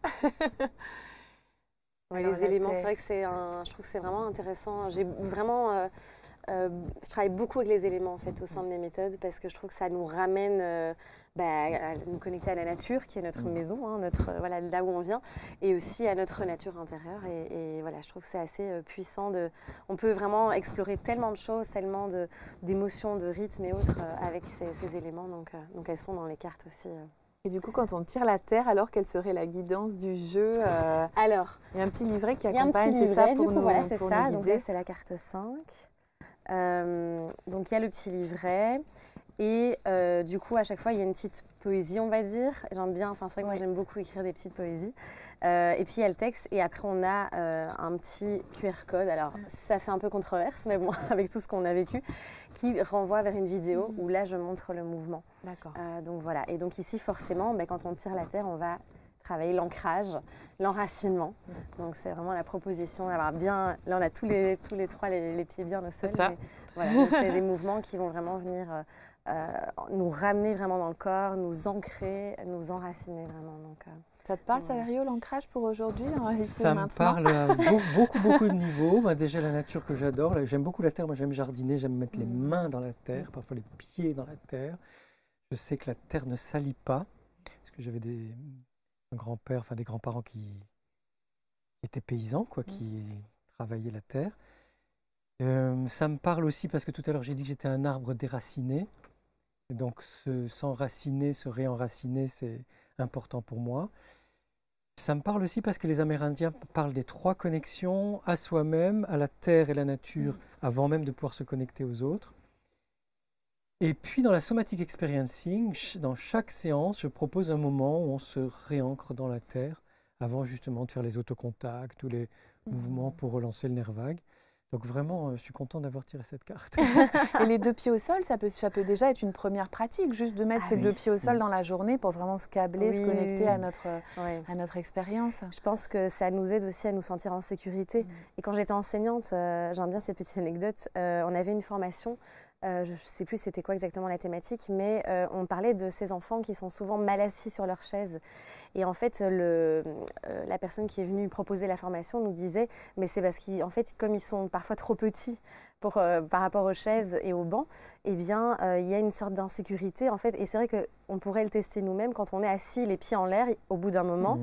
Alors, les éléments, c'est vrai que je trouve que c'est vraiment intéressant. J'ai vraiment, je travaille beaucoup avec les éléments en fait au sein de mes méthodes parce que je trouve que ça nous ramène à nous connecter à la nature qui est notre maison, hein, voilà, là où on vient, et aussi à notre nature intérieure. Et voilà, je trouve que c'est assez puissant. On peut vraiment explorer tellement de choses, tellement d'émotions, de rythmes et autres avec ces éléments. Donc elles sont dans les cartes aussi. Et du coup, quand on tire la terre, alors quelle serait la guidance du jeu Alors, il y a un petit livret qui accompagne, c'est ça pour nous, voilà, c'est pour ça. nous Donc là, c'est la carte 5. Donc il y a le petit livret. Et du coup, à chaque fois, il y a une petite poésie, on va dire. J'aime bien, c'est vrai que moi, j'aime beaucoup écrire des petites poésies. Et puis, il y a le texte. Et après, on a un petit QR code. Alors, ça fait un peu controverse, mais bon, avec tout ce qu'on a vécu, qui renvoie vers une vidéo où là, je montre le mouvement. D'accord. Donc, voilà. Et donc, ici, forcément, quand on tire la terre, on va travailler l'ancrage, l'enracinement. Donc, c'est vraiment la proposition d'avoir bien... Là, on a tous les trois les pieds bien au sol. C'est ça. Voilà, c'est des mouvements qui vont vraiment venir... nous ramener vraiment dans le corps, nous ancrer, nous enraciner vraiment. Donc, ça te parle, Saverio, l'ancrage pour aujourd'hui? Ça me parle à beaucoup de niveaux. Déjà la nature que j'adore. J'aime beaucoup la terre, moi j'aime jardiner, j'aime mettre les mains dans la terre, parfois les pieds dans la terre. Je sais que la terre ne salit pas, parce que j'avais un grand-père, des grands-parents qui étaient paysans, qui travaillaient la terre. Ça me parle aussi parce que tout à l'heure j'ai dit que j'étais un arbre déraciné. Et donc s'enraciner, se réenraciner, c'est important pour moi. Ça me parle aussi parce que les Amérindiens parlent des 3 connexions à soi-même, à la terre et la nature, avant même de pouvoir se connecter aux autres. Et puis dans la Somatic Experiencing, dans chaque séance, je propose un moment où on se réancre dans la terre, avant justement de faire les autocontacts, tous les mouvements pour relancer le nerf vague. Donc vraiment, je suis content d'avoir tiré cette carte. Et les 2 pieds au sol, ça peut déjà être une première pratique, juste de mettre ces 2 pieds au sol dans la journée pour vraiment se câbler, se connecter à notre expérience. Je pense que ça nous aide aussi à nous sentir en sécurité. Et quand j'étais enseignante, j'aime bien ces petites anecdotes, on avait une formation, je ne sais plus c'était quoi exactement la thématique, mais on parlait de ces enfants qui sont souvent mal assis sur leur chaise. Et en fait, la personne qui est venue proposer la formation nous disait mais c'est parce qu'en fait, comme ils sont parfois trop petits par rapport aux chaises et aux bancs, eh bien, il y a une sorte d'insécurité en fait. Et c'est vrai qu'on pourrait le tester nous-mêmes quand on est assis, les pieds en l'air, au bout d'un moment.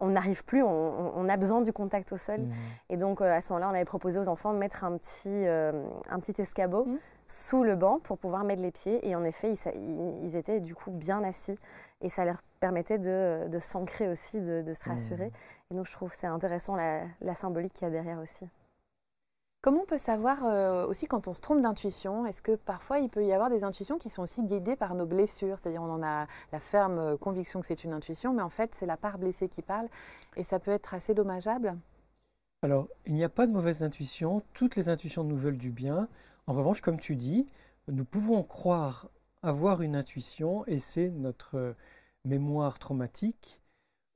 On n'arrive plus, on a besoin du contact au sol. Et donc, à ce moment-là, on avait proposé aux enfants de mettre un petit escabeau sous le banc pour pouvoir mettre les pieds. Et en effet, ils étaient du coup bien assis. Et ça leur permettait de s'ancrer aussi, de se rassurer. Et donc, je trouve que c'est intéressant la symbolique qu'il y a derrière aussi. Comment on peut savoir aussi quand on se trompe d'intuition? Est-ce que parfois il peut y avoir des intuitions qui sont aussi guidées par nos blessures? C'est-à-dire on en a la ferme conviction que c'est une intuition, mais en fait c'est la part blessée qui parle et ça peut être assez dommageable. Alors, il n'y a pas de mauvaise intuition, toutes les intuitions nous veulent du bien. En revanche, comme tu dis, nous pouvons croire avoir une intuition et c'est notre mémoire traumatique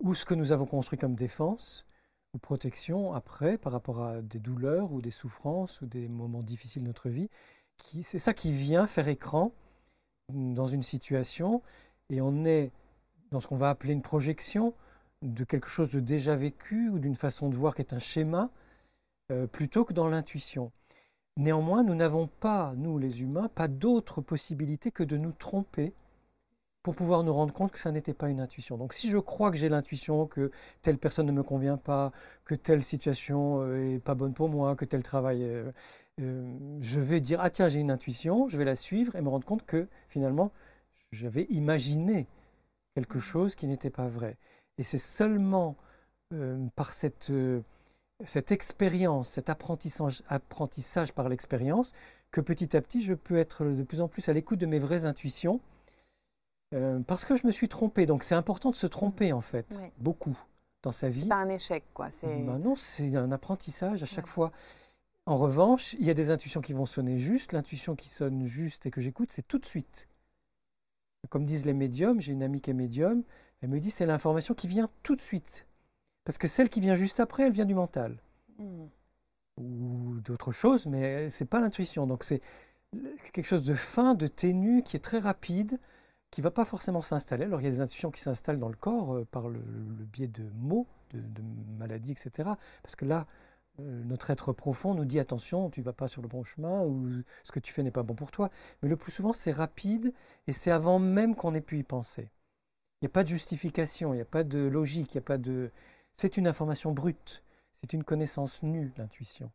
ou ce que nous avons construit comme défense ou protection après par rapport à des douleurs ou des souffrances ou des moments difficiles de notre vie. C'est ça qui vient faire écran dans une situation et on est dans ce qu'on va appeler une projection de quelque chose de déjà vécu ou d'une façon de voir qui est un schéma plutôt que dans l'intuition. Néanmoins, nous n'avons pas, nous les humains, pas d'autre possibilité que de nous tromper pour pouvoir nous rendre compte que ça n'était pas une intuition. Donc si je crois que j'ai l'intuition que telle personne ne me convient pas, que telle situation est pas bonne pour moi, que tel travail, je vais dire, ah tiens, j'ai une intuition, je vais la suivre et me rendre compte que finalement, j'avais imaginé quelque chose qui n'était pas vrai. Et c'est seulement par cette expérience, cet apprentissage par l'expérience, que petit à petit, je peux être de plus en plus à l'écoute de mes vraies intuitions, parce que je me suis trompé. Donc c'est important de se tromper, en fait, Ouais. beaucoup dans sa vie. C'est pas un échec, quoi. Ben non, c'est un apprentissage à chaque fois. En revanche, il y a des intuitions qui vont sonner juste. L'intuition qui sonne juste et que j'écoute, c'est tout de suite. Comme disent les médiums, j'ai une amie qui est médium, elle me dit c'est l'information qui vient tout de suite. Parce que celle qui vient juste après, elle vient du mental. Mm. Ou d'autres choses, mais c'est pas l'intuition. Donc c'est quelque chose de fin, de ténu, qui est très rapide, qui ne va pas forcément s'installer. Alors il y a des intuitions qui s'installent dans le corps par le biais de mots, de maladies, etc. Parce que là, notre être profond nous dit attention, tu ne vas pas sur le bon chemin ou ce que tu fais n'est pas bon pour toi. Mais le plus souvent, c'est rapide et c'est avant même qu'on ait pu y penser. Il n'y a pas de justification, il n'y a pas de logique, il n'y a pas de... C'est une information brute, c'est une connaissance nue, l'intuition.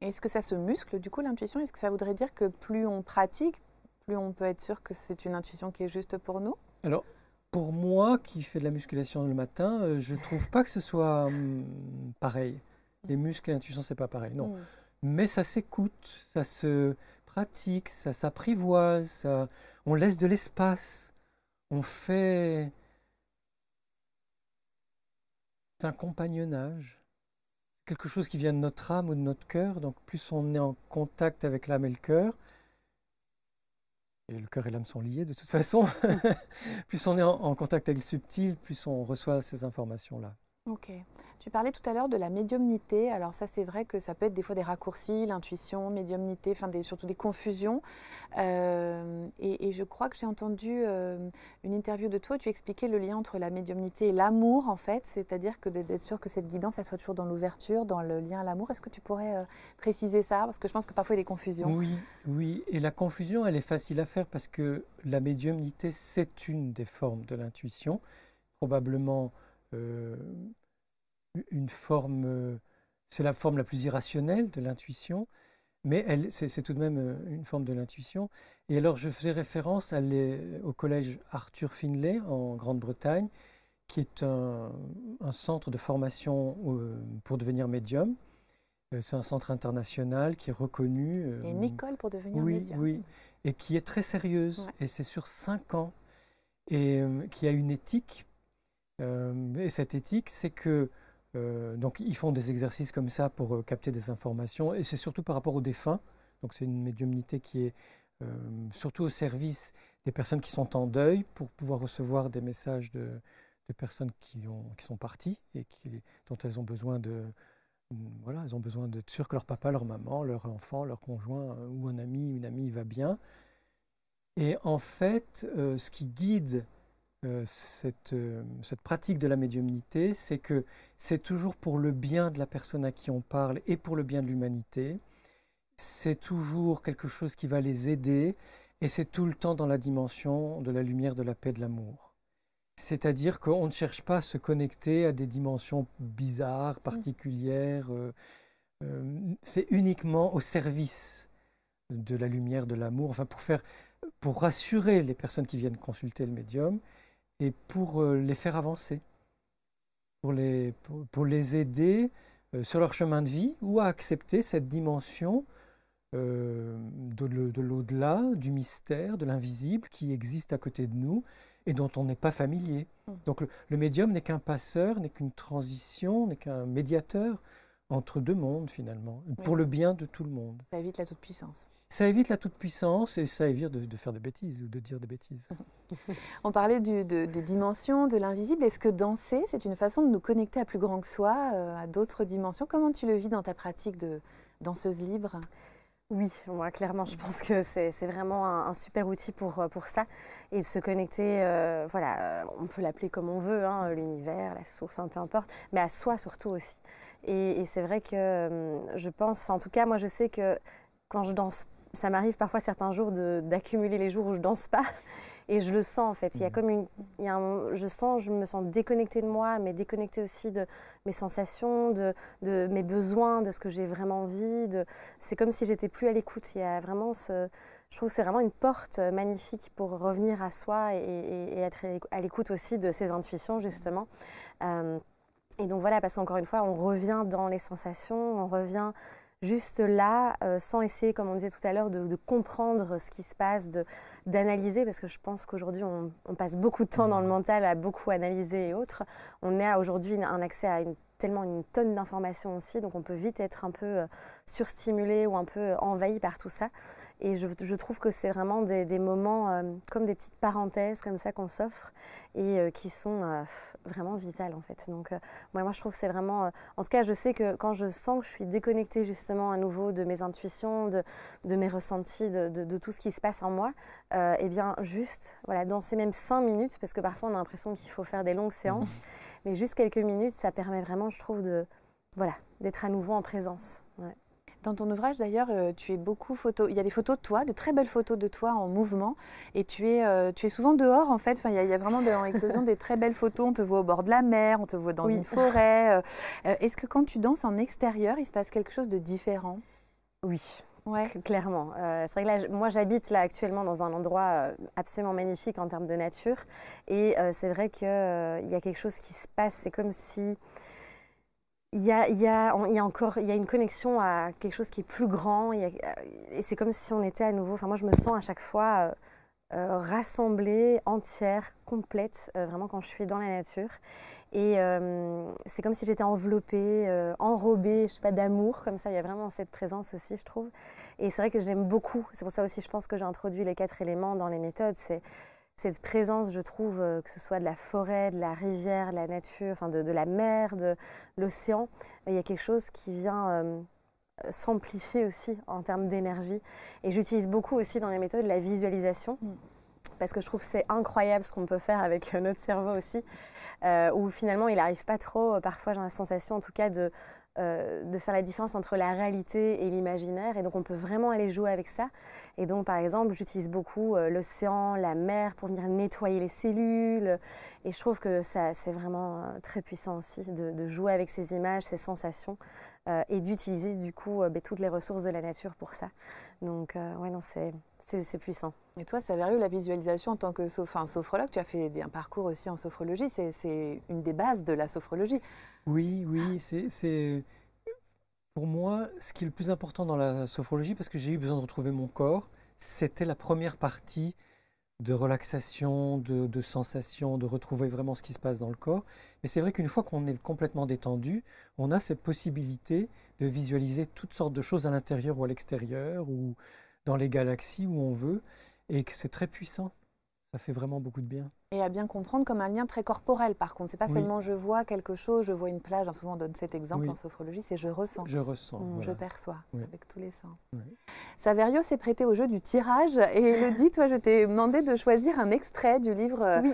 Est-ce que ça se muscle, du coup, l'intuition? Est-ce que ça voudrait dire que plus on pratique, plus on peut être sûr que c'est une intuition qui est juste pour nous? Alors, pour moi, qui fais de la musculation le matin, je ne trouve pas que ce soit pareil. Les muscles et l'intuition, c'est pas pareil, non. Mm. Mais ça s'écoute, ça se pratique, ça s'apprivoise, on laisse de l'espace, on fait... C'est un compagnonnage, quelque chose qui vient de notre âme ou de notre cœur. Donc plus on est en contact avec l'âme et le cœur et l'âme sont liés de toute façon, plus on est en contact avec le subtil, plus on reçoit ces informations-là. Ok. Tu parlais tout à l'heure de la médiumnité. Alors ça, c'est vrai que ça peut être des fois des raccourcis, l'intuition, médiumnité, enfin surtout des confusions. Et je crois que j'ai entendu une interview de toi où tu expliquais le lien entre la médiumnité et l'amour, en fait. C'est-à-dire que d'être sûr que cette guidance, elle soit toujours dans l'ouverture, dans le lien à l'amour. Est-ce que tu pourrais préciser ça? Parce que je pense que parfois il y a des confusions. Oui, oui. Et la confusion, elle est facile à faire parce que la médiumnité, c'est une des formes de l'intuition. Probablement une forme, c'est la forme la plus irrationnelle de l'intuition, mais c'est tout de même une forme de l'intuition. Et alors, je faisais référence au collège Arthur Findlay en Grande-Bretagne, qui est un centre de formation pour devenir médium. C'est un centre international qui est reconnu. Il y a une école pour devenir oui, médium. oui, et qui est très sérieuse. Ouais. Et c'est sur 5 ans. Et qui a une éthique. Et cette éthique, c'est que donc ils font des exercices comme ça pour capter des informations. Et c'est surtout par rapport aux défunts. Donc c'est une médiumnité qui est surtout au service des personnes qui sont en deuil pour pouvoir recevoir des messages de personnes qui sont parties et dont elles ont besoin voilà, elles ont besoin d'être sûres que leur papa, leur maman, leur enfant, leur conjoint ou un ami, une amie va bien. Et en fait, ce qui guide cette pratique de la médiumnité, c'est que c'est toujours pour le bien de la personne à qui on parle et pour le bien de l'humanité. C'est toujours quelque chose qui va les aider et c'est tout le temps dans la dimension de la lumière, de la paix, de l'amour. C'est-à-dire qu'on ne cherche pas à se connecter à des dimensions bizarres, particulières. C'est uniquement au service de la lumière, de l'amour, enfin pour rassurer les personnes qui viennent consulter le médium et pour les faire avancer, pour les aider sur leur chemin de vie ou à accepter cette dimension de l'au-delà, du mystère, de l'invisible qui existe à côté de nous et dont on n'est pas familier. Donc le médium n'est qu'un passeur, n'est qu'une transition, n'est qu'un médiateur entre deux mondes finalement, pour le bien de tout le monde. Ça évite la toute-puissance. Ça évite la toute-puissance et ça évite de faire des bêtises ou de dire des bêtises. On parlait des dimensions, de l'invisible. Est-ce que danser, c'est une façon de nous connecter à plus grand que soi, à d'autres dimensions? Comment tu le vis dans ta pratique de danseuse libre? Oui, moi clairement, je pense que c'est vraiment un super outil pour ça et de se connecter, voilà, on peut l'appeler comme on veut, hein, l'univers, la source, peu importe, mais à soi surtout aussi. Et c'est vrai que je pense, en tout cas, moi je sais que quand je danse, ça m'arrive parfois certains jours d'accumuler les jours où je danse pas. Et je le sens en fait. Il y a comme je me sens déconnectée de moi, mais déconnectée aussi de mes sensations, de mes besoins, de ce que j'ai vraiment envie. C'est comme si j'étais plus à l'écoute. Il y a vraiment je trouve que c'est vraiment une porte magnifique pour revenir à soi et être à l'écoute aussi de ses intuitions justement. Et donc voilà, parce qu'encore une fois, on revient dans les sensations, on revient juste là, sans essayer, comme on disait tout à l'heure, de comprendre ce qui se passe, d'analyser, parce que je pense qu'aujourd'hui, on passe beaucoup de temps dans le mental à beaucoup analyser et autres. On a aujourd'hui un accès à tellement une tonne d'informations aussi, donc on peut vite être un peu surstimulé ou un peu envahi par tout ça. Et je trouve que c'est vraiment des moments comme des petites parenthèses comme ça qu'on s'offre et qui sont vraiment vitales en fait. Donc moi je trouve que c'est vraiment... en tout cas, je sais que quand je sens que je suis déconnectée justement à nouveau de mes intuitions, de mes ressentis, de tout ce qui se passe en moi, et bien juste voilà, danser même 5 minutes, parce que parfois on a l'impression qu'il faut faire des longues séances, mais juste quelques minutes, ça permet vraiment, je trouve, d'être à nouveau en présence. Ouais. Dans ton ouvrage, d'ailleurs, tu es beaucoup photo. Il y a des photos de toi, de très belles photos de toi en mouvement. Et tu es souvent dehors, en fait. Enfin, il y a vraiment dans l'éclosion des très belles photos. On te voit au bord de la mer, on te voit dans une forêt. Est-ce que quand tu danses en extérieur, il se passe quelque chose de différent? Oui. Ouais. Clairement. C'est vrai que là, moi, j'habite là actuellement dans un endroit absolument magnifique en termes de nature. Et c'est vrai qu'il y a quelque chose qui se passe. C'est comme si... Il y a une connexion à quelque chose qui est plus grand et c'est comme si on était à nouveau, enfin moi je me sens à chaque fois rassemblée, entière, complète, vraiment quand je suis dans la nature. Et c'est comme si j'étais enveloppée, enrobée, je sais pas, d'amour, comme ça, il y a vraiment cette présence aussi, je trouve. Et c'est vrai que j'aime beaucoup, c'est pour ça aussi je pense que j'ai introduit les 4 éléments dans les méthodes, c'est cette présence, je trouve, que ce soit de la forêt, de la rivière, de la nature, enfin de la mer, de l'océan, il y a quelque chose qui vient s'amplifier aussi en termes d'énergie. Et j'utilise beaucoup aussi dans les méthodes la visualisation, parce que je trouve que c'est incroyable ce qu'on peut faire avec notre cerveau aussi, où finalement il n'arrive pas trop, parfois j'ai la sensation en tout cas de faire la différence entre la réalité et l'imaginaire, et donc on peut vraiment aller jouer avec ça. Et donc par exemple j'utilise beaucoup l'océan, la mer pour venir nettoyer les cellules, et je trouve que c'est vraiment très puissant aussi de jouer avec ces images, ces sensations, et d'utiliser du coup toutes les ressources de la nature pour ça. Donc ouais, non, c'est puissant. Et toi, Saverio, la visualisation en tant que sophrologue, tu as fait un parcours aussi en sophrologie, c'est une des bases de la sophrologie. Oui, c'est pour moi ce qui est le plus important dans la sophrologie, parce que j'ai eu besoin de retrouver mon corps, c'était la première partie de relaxation, de sensation, de retrouver vraiment ce qui se passe dans le corps. Mais c'est vrai qu'une fois qu'on est complètement détendu, on a cette possibilité de visualiser toutes sortes de choses à l'intérieur ou à l'extérieur, ou dans les galaxies où on veut, et que c'est très puissant. Ça fait vraiment beaucoup de bien. Et à bien comprendre comme un lien très corporel, par contre. C'est pas seulement je vois quelque chose, je vois une plage. Souvent on donne cet exemple en sophrologie, c'est je ressens. Je ressens, voilà. Je perçois, avec tous les sens. Oui. Saverio s'est prêté au jeu du tirage. Et Elodie, toi, je t'ai demandé de choisir un extrait du livre,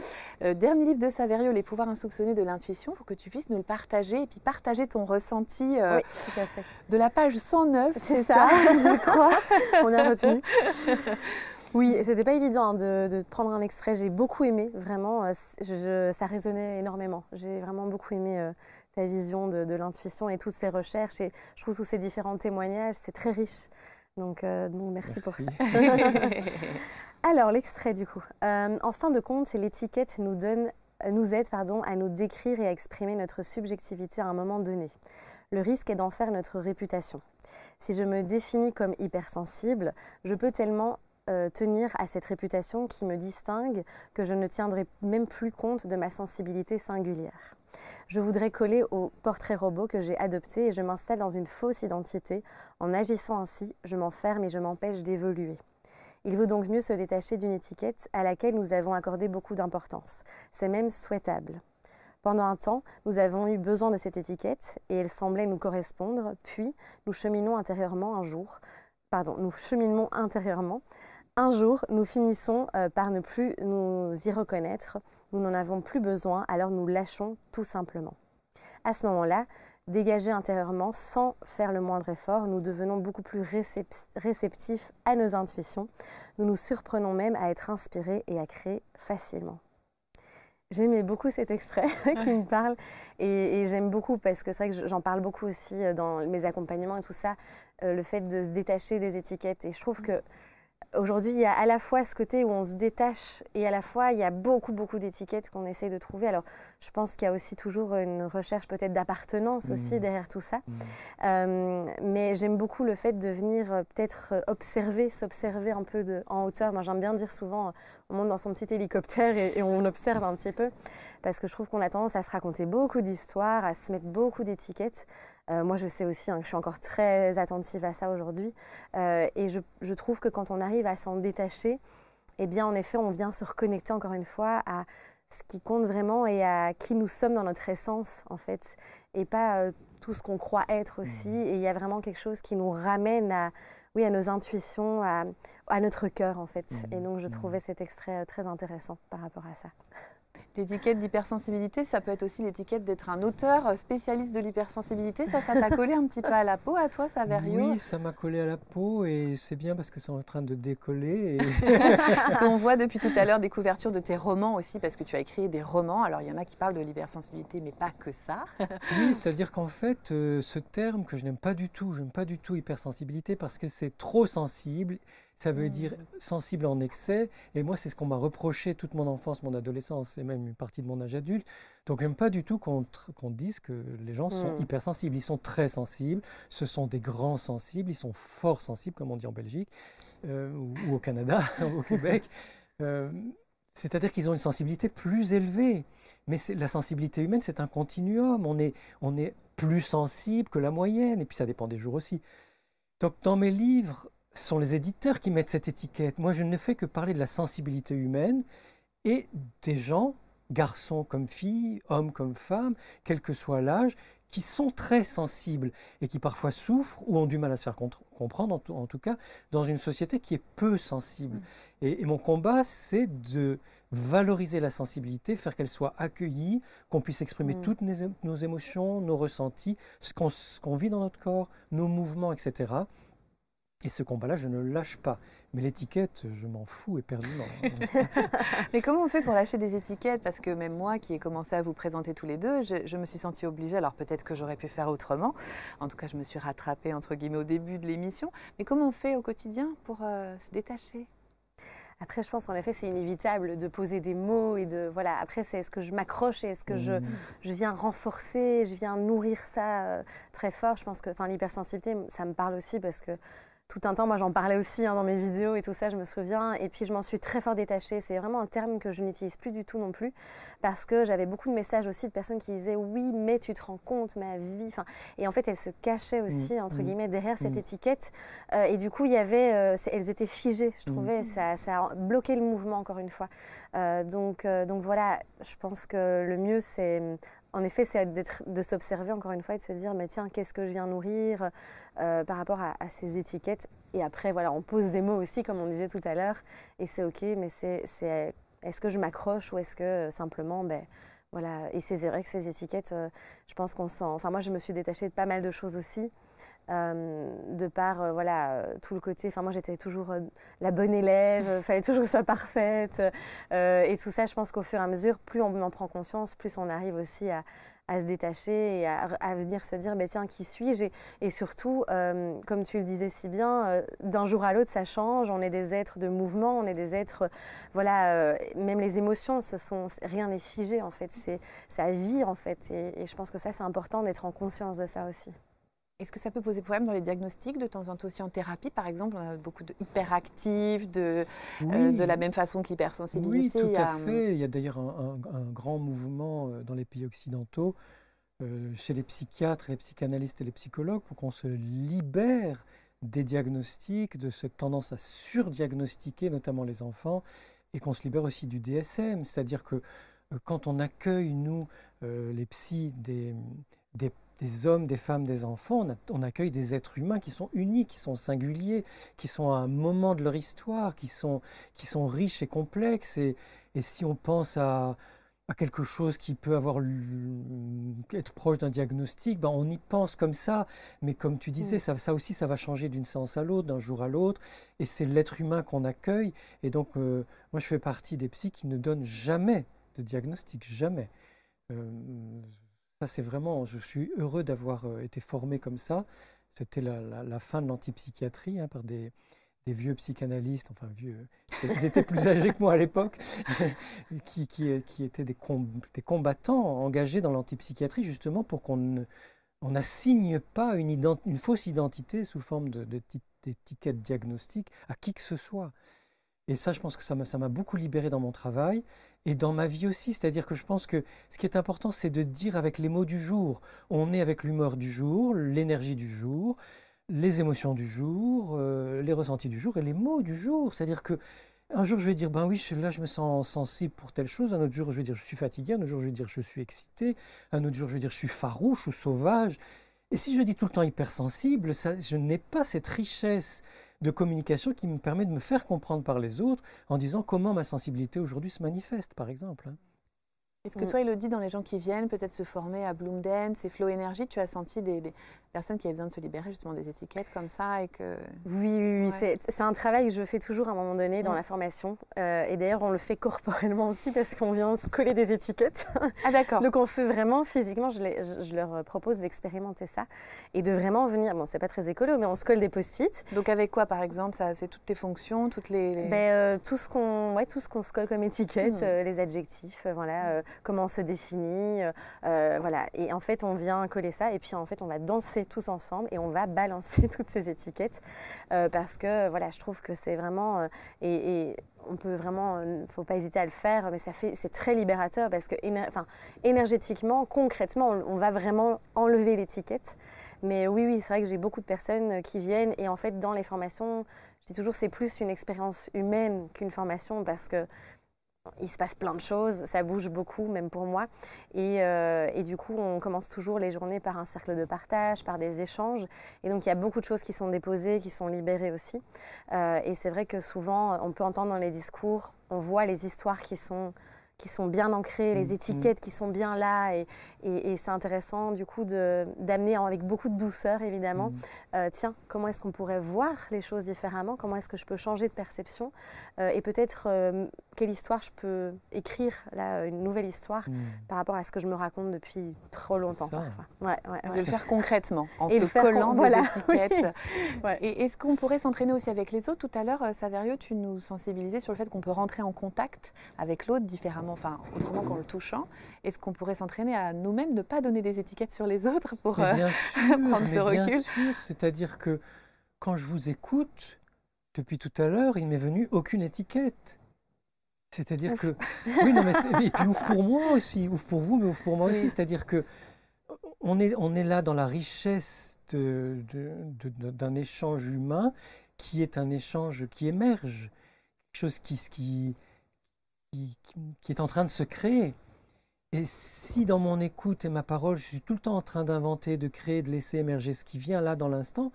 dernier livre de Saverio, Les pouvoirs insoupçonnés de l'intuition, pour que tu puisses nous le partager et puis partager ton ressenti oui, tout à fait. de la page 109. C'est ça, je crois. On a retenu. Oui, c'était pas évident de prendre un extrait. J'ai beaucoup aimé, vraiment. Ça résonnait énormément. J'ai vraiment beaucoup aimé ta vision de l'intuition et toutes ces recherches. Et je trouve tous ces différents témoignages, c'est très riche. Donc merci pour ça. Alors, l'extrait du coup. En fin de compte, c'est l'étiquette nous aide à nous décrire et à exprimer notre subjectivité à un moment donné. le risque est d'en faire notre réputation. Si je me définis comme hypersensible, je peux tellement tenir à cette réputation qui me distingue que je ne tiendrai même plus compte de ma sensibilité singulière. Je voudrais coller au portrait robot que j'ai adopté et je m'installe dans une fausse identité. En agissant ainsi, je m'enferme et je m'empêche d'évoluer. Il vaut donc mieux se détacher d'une étiquette à laquelle nous avons accordé beaucoup d'importance. C'est même souhaitable. Pendant un temps, nous avons eu besoin de cette étiquette et elle semblait nous correspondre, puis nous cheminons intérieurement un jour. Un jour, nous finissons par ne plus nous y reconnaître, nous n'en avons plus besoin, alors nous lâchons tout simplement. À ce moment-là, dégagés intérieurement, sans faire le moindre effort, nous devenons beaucoup plus réceptifs à nos intuitions. Nous nous surprenons même à être inspirés et à créer facilement. J'aimais beaucoup cet extrait qui me parle et j'aime beaucoup parce que c'est vrai que j'en parle beaucoup aussi dans mes accompagnements et tout ça, le fait de se détacher des étiquettes. Et je trouve que aujourd'hui, il y a à la fois ce côté où on se détache et à la fois, il y a beaucoup d'étiquettes qu'on essaye de trouver. Alors, je pense qu'il y a aussi toujours une recherche peut-être d'appartenance aussi derrière tout ça. Mais j'aime beaucoup le fait de venir peut-être s'observer un peu en hauteur. Moi, j'aime bien dire souvent, on monte dans son petit hélicoptère et on observe un petit peu. Parce que je trouve qu'on a tendance à se raconter beaucoup d'histoires, à se mettre beaucoup d'étiquettes. Moi, je sais aussi que je suis encore très attentive à ça aujourd'hui. Et je trouve que quand on arrive à s'en détacher, eh bien, en effet, on vient se reconnecter encore une fois à ce qui compte vraiment et à qui nous sommes dans notre essence, en fait. Et pas tout ce qu'on croit être aussi. Et il y a vraiment quelque chose qui nous ramène à nos intuitions, à notre cœur, en fait. Et donc, je trouvais cet extrait très intéressant par rapport à ça. L'étiquette d'hypersensibilité, ça peut être aussi l'étiquette d'être un auteur spécialiste de l'hypersensibilité. Ça t'a collé un petit peu à la peau, à toi, Saverio? Oui, ça m'a collé à la peau et c'est bien parce que c'est en train de décoller. Parce qu'on voit depuis tout à l'heure des couvertures de tes romans aussi, parce que tu as écrit des romans. Alors, il y en a qui parlent de l'hypersensibilité, mais pas que ça. Oui, c'est-à-dire qu'en fait, ce terme que je n'aime pas du tout, hypersensibilité parce que c'est trop sensible. Ça veut dire sensible en excès. Et moi, c'est ce qu'on m'a reproché toute mon enfance, mon adolescence et même une partie de mon âge adulte. Donc, j'aime pas du tout qu'on dise que les gens sont hypersensibles. Ils sont très sensibles. Ce sont des grands sensibles. Ils sont fort sensibles, comme on dit en Belgique ou au Canada, au Québec. C'est-à-dire qu'ils ont une sensibilité plus élevée. Mais la sensibilité humaine, c'est un continuum. On est plus sensible que la moyenne. Et puis, ça dépend des jours aussi. Donc, dans mes livres, ce sont les éditeurs qui mettent cette étiquette. Moi, je ne fais que parler de la sensibilité humaine et des gens, garçons comme filles, hommes comme femmes, quel que soit l'âge, qui sont très sensibles et qui parfois souffrent ou ont du mal à se faire comprendre, en tout cas, dans une société qui est peu sensible. Et mon combat, c'est de valoriser la sensibilité, faire qu'elle soit accueillie, qu'on puisse exprimer toutes nos émotions, nos ressentis, ce qu'on vit dans notre corps, nos mouvements, etc. Et ce combat-là, je ne le lâche pas. Mais l'étiquette, je m'en fous éperdument. Mais comment on fait pour lâcher des étiquettes? Parce que même moi, qui ai commencé à vous présenter tous les deux, je me suis sentie obligée. Alors peut-être que j'aurais pu faire autrement. En tout cas, je me suis rattrapée, entre guillemets, au début de l'émission. Mais comment on fait au quotidien pour se détacher? Après, je pense qu'en effet, c'est inévitable de poser des mots et de... Voilà, après, c'est est-ce que je m'accroche et est-ce que je viens renforcer, je viens nourrir ça très fort. Je pense que l'hypersensibilité, ça me parle aussi parce que tout un temps, moi j'en parlais aussi dans mes vidéos et tout ça, je me souviens. Et puis je m'en suis très fort détachée. C'est vraiment un terme que je n'utilise plus du tout non plus parce que j'avais beaucoup de messages aussi de personnes qui disaient oui, mais tu te rends compte, ma vie. Et en fait, elles se cachaient aussi, entre guillemets, derrière cette étiquette. Et du coup, il y avait, elles étaient figées, je trouvais. Ça a bloqué le mouvement, encore une fois. Donc voilà, je pense que le mieux, c'est... En effet, c'est de s'observer encore une fois et de se dire, mais tiens, qu'est-ce que je viens nourrir par rapport à ces étiquettes. Et après, voilà, on pose des mots aussi, comme on disait tout à l'heure, et c'est OK, mais est-ce que je m'accroche ou est-ce que simplement, voilà, et c'est vrai que ces étiquettes, je pense qu'on sent... Enfin, moi, je me suis détachée de pas mal de choses aussi, de par voilà, tout le côté... Enfin, moi, j'étais toujours la bonne élève, fallait toujours que je sois parfaite. Et tout ça, je pense qu'au fur et à mesure, plus on en prend conscience, plus on arrive aussi à se détacher et à venir se dire, tiens, qui suis-je? Et surtout, comme tu le disais si bien, d'un jour à l'autre, ça change. On est des êtres de mouvement, on est des êtres... voilà, même les émotions, rien n'est figé, en fait. Ça vit, en fait. Et je pense que ça, c'est important d'être en conscience de ça aussi. Est-ce que ça peut poser problème dans les diagnostics de temps en temps aussi en thérapie, par exemple, on a beaucoup de hyperactifs, de la Oui, même façon que oui, l'hypersensibilité, tout à fait. Il y a d'ailleurs un grand mouvement dans les pays occidentaux, chez les psychiatres, les psychanalystes et les psychologues, pour qu'on se libère des diagnostics, de cette tendance à surdiagnostiquer, notamment les enfants, et qu'on se libère aussi du DSM. C'est-à-dire que quand on accueille, nous, les psys, des hommes, des femmes, des enfants, on accueille des êtres humains qui sont uniques, qui sont singuliers, qui sont à un moment de leur histoire, qui sont riches et complexes. Et si on pense à quelque chose qui peut être proche d'un diagnostic, ben on y pense comme ça, mais comme tu disais, ça aussi, ça va changer d'une séance à l'autre, d'un jour à l'autre, et c'est l'être humain qu'on accueille. Et donc, moi, je fais partie des psys qui ne donnent jamais de diagnostic, jamais. Euh, Ça, c'est vraiment, je suis heureux d'avoir été formé comme ça. C'était la fin de l'antipsychiatrie, hein, par des vieux psychanalystes, enfin vieux, ils étaient plus âgés que moi à l'époque, qui étaient des combattants engagés dans l'antipsychiatrie justement pour on n'assigne pas une fausse identité sous forme d'étiquette diagnostique à qui que ce soit. Et ça, je pense que ça m'a beaucoup libéré dans mon travail et dans ma vie aussi. C'est-à-dire que je pense que ce qui est important, c'est de dire avec les mots du jour. On est avec l'humeur du jour, l'énergie du jour, les émotions du jour, les ressentis du jour et les mots du jour. C'est-à-dire que un jour, je vais dire, ben oui, là, je me sens sensible pour telle chose. Un autre jour, je vais dire, je suis fatigué. Un autre jour, je vais dire, je suis excité. Un autre jour, je vais dire, je suis farouche ou sauvage. Et si je dis tout le temps hypersensible, je n'ai pas cette richesse de communication qui me permet de me faire comprendre par les autres en disant comment ma sensibilité aujourd'hui se manifeste, par exemple. Est-ce que toi, Elodie, dans les gens qui viennent peut-être se former à Bloom Dance et Flow Energy, tu as senti des personnes qui avaient besoin de se libérer justement des étiquettes comme ça et que... Oui, Ouais. c'est un travail que je fais toujours à un moment donné dans Mm. la formation. Et d'ailleurs, on le fait corporellement aussi parce qu'on vient se coller des étiquettes. Ah d'accord. Donc on fait vraiment physiquement, je leur propose d'expérimenter ça et de vraiment venir, bon c'est pas très écolo, mais on se colle des post-it. Donc avec quoi par exemple ça, c'est toutes tes fonctions, toutes les... Tout ce qu'on se colle comme étiquette, les adjectifs, comment on se définit, voilà. Et en fait on vient coller ça et puis en fait on va danser tous ensemble et on va balancer toutes ces étiquettes parce que voilà je trouve que c'est vraiment et on peut vraiment, faut pas hésiter à le faire, mais c'est très libérateur parce que énergétiquement, concrètement, on va vraiment enlever l'étiquette. Mais oui, c'est vrai que j'ai beaucoup de personnes qui viennent et en fait, dans les formations, je dis toujours c'est plus une expérience humaine qu'une formation parce que il se passe plein de choses, ça bouge beaucoup, même pour moi. Et du coup, on commence toujours les journées par un cercle de partage, par des échanges. Et donc, il y a beaucoup de choses qui sont déposées, qui sont libérées aussi. Et c'est vrai que souvent, on peut entendre dans les discours, on voit les histoires qui sont bien ancrées, les étiquettes qui sont bien là. Et c'est intéressant, du coup, d'amener avec beaucoup de douceur, évidemment. Tiens, comment est-ce qu'on pourrait voir les choses différemment? Comment est-ce que je peux changer de perception? Et peut-être quelle histoire je peux écrire, là, une nouvelle histoire par rapport à ce que je me raconte depuis trop longtemps. De le faire concrètement, en et se collant des étiquettes. Ouais. Et est-ce qu'on pourrait s'entraîner aussi avec les autres? Tout à l'heure, Saverio, tu nous sensibilisais sur le fait qu'on peut rentrer en contact avec l'autre différemment, enfin autrement qu'en le touchant. Est-ce qu'on pourrait s'entraîner à nous-mêmes ne pas donner des étiquettes sur les autres pour prendre ce recul? Bien sûr, c'est-à-dire que quand je vous écoute, depuis tout à l'heure, il m'est venu aucune étiquette. C'est-à-dire que... Oui, non, mais et puis ouvre pour moi aussi, ouvre pour vous, mais ouvre pour moi aussi. C'est-à-dire que on est là dans la richesse d'un échange humain qui est un échange qui émerge, quelque chose qui est en train de se créer. Et si dans mon écoute et ma parole, je suis tout le temps en train d'inventer, de créer, de laisser émerger ce qui vient là dans l'instant,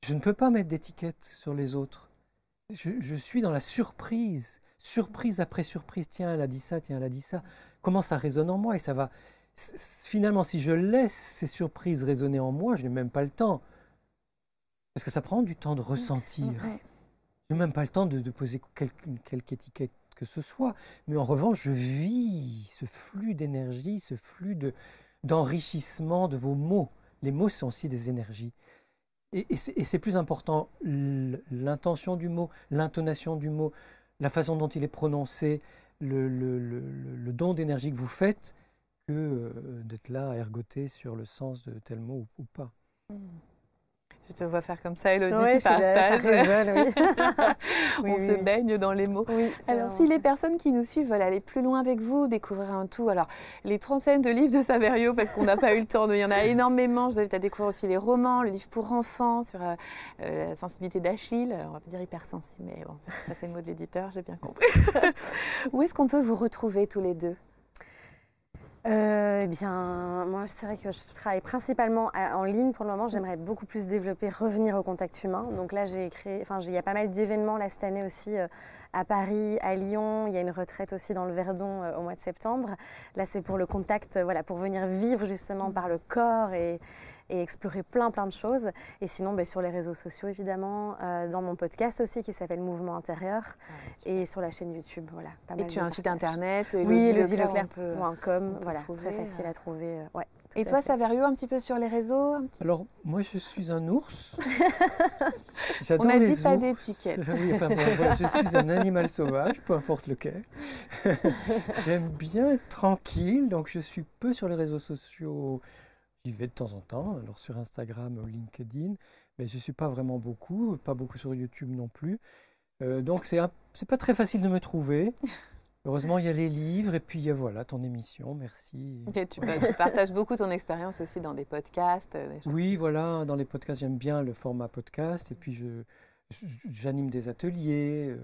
je ne peux pas mettre d'étiquette sur les autres. Je suis dans la surprise, surprise après surprise. Tiens, elle a dit ça, tiens, elle a dit ça. Comment ça résonne en moi? Et ça va... Finalement, si je laisse ces surprises résonner en moi, je n'ai même pas le temps. Parce que ça prend du temps de ressentir. Je n'ai même pas le temps de poser quelque étiquette que ce soit. Mais en revanche, je vis ce flux d'énergie, ce flux d'enrichissement de vos mots. Les mots sont aussi des énergies. Et c'est plus important l'intention du mot, l'intonation du mot, la façon dont il est prononcé, le don d'énergie que vous faites, que d'être là à ergoter sur le sens de tel mot ou pas. Je te vois faire comme ça, Élodie, Ouais, tu partages. ça résonne, oui. On se baigne dans les mots. Oui, alors, si les personnes qui nous suivent veulent aller plus loin avec vous, découvrir un tout, alors les 35 de livres de Saverio, parce qu'on n'a pas eu le temps, il y en a énormément. Je vous invite à découvrir aussi les romans, le livre pour enfants sur la sensibilité d'Achille. On va pas dire hypersensible, mais bon, ça c'est le mot de l'éditeur, j'ai bien compris. Où est-ce qu'on peut vous retrouver tous les deux? Eh bien, moi, c'est vrai que je travaille principalement en ligne pour le moment. J'aimerais beaucoup plus développer, revenir au contact humain. Donc là, il y a pas mal d'événements là, cette année aussi à Paris, à Lyon. Il y a une retraite aussi dans le Verdon au mois de septembre. Là, c'est pour le contact, voilà, pour venir vivre justement par le corps et explorer plein de choses. Et sinon, sur les réseaux sociaux, évidemment, dans mon podcast aussi qui s'appelle Mouvement Intérieur et sur la chaîne YouTube. Voilà, pas mal et tu as un site internet, oui, elodieleclerc.com, voilà, très facile à trouver. Ouais, et toi, Saverio, un petit peu sur les réseaux Alors, moi, je suis un ours. J'adore On a les dit pas ours. d'étiquette. Oui, enfin, bon, voilà, je suis un animal sauvage, peu importe lequel. J'aime bien être tranquille, donc je suis peu sur les réseaux sociaux. J'y vais de temps en temps, alors sur Instagram ou LinkedIn, mais je ne suis pas vraiment beaucoup, pas beaucoup sur YouTube non plus. Donc c'est pas très facile de me trouver. Heureusement, il y a les livres et puis voilà, ton émission, merci. Et tu partages beaucoup ton expérience aussi dans des podcasts. Oui, voilà, dans les podcasts, j'aime bien le format podcast et puis j'anime des ateliers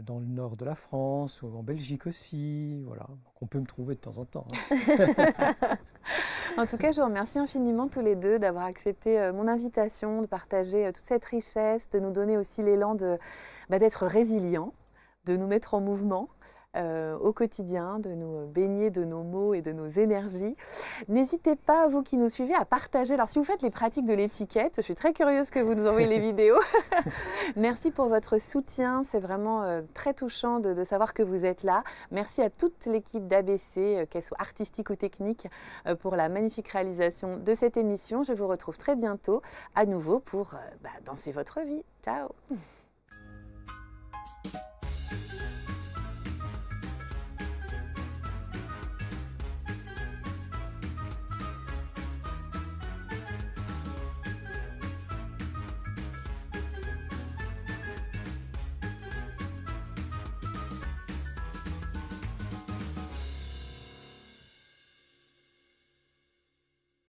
dans le nord de la France ou en Belgique aussi, voilà. Donc on peut me trouver de temps en temps. En tout cas, je vous remercie infiniment tous les deux d'avoir accepté mon invitation, de partager toute cette richesse, de nous donner aussi l'élan d'être résilients, de nous mettre en mouvement au quotidien, de nous baigner de nos mots et de nos énergies. N'hésitez pas, vous qui nous suivez, à partager. Alors, si vous faites les pratiques de l'étiquette, je suis très curieuse que vous nous envoyez les vidéos. Merci pour votre soutien. C'est vraiment très touchant de savoir que vous êtes là. Merci à toute l'équipe d'ABC, qu'elle soit artistique ou technique, pour la magnifique réalisation de cette émission. Je vous retrouve très bientôt à nouveau pour danser votre vie. Ciao!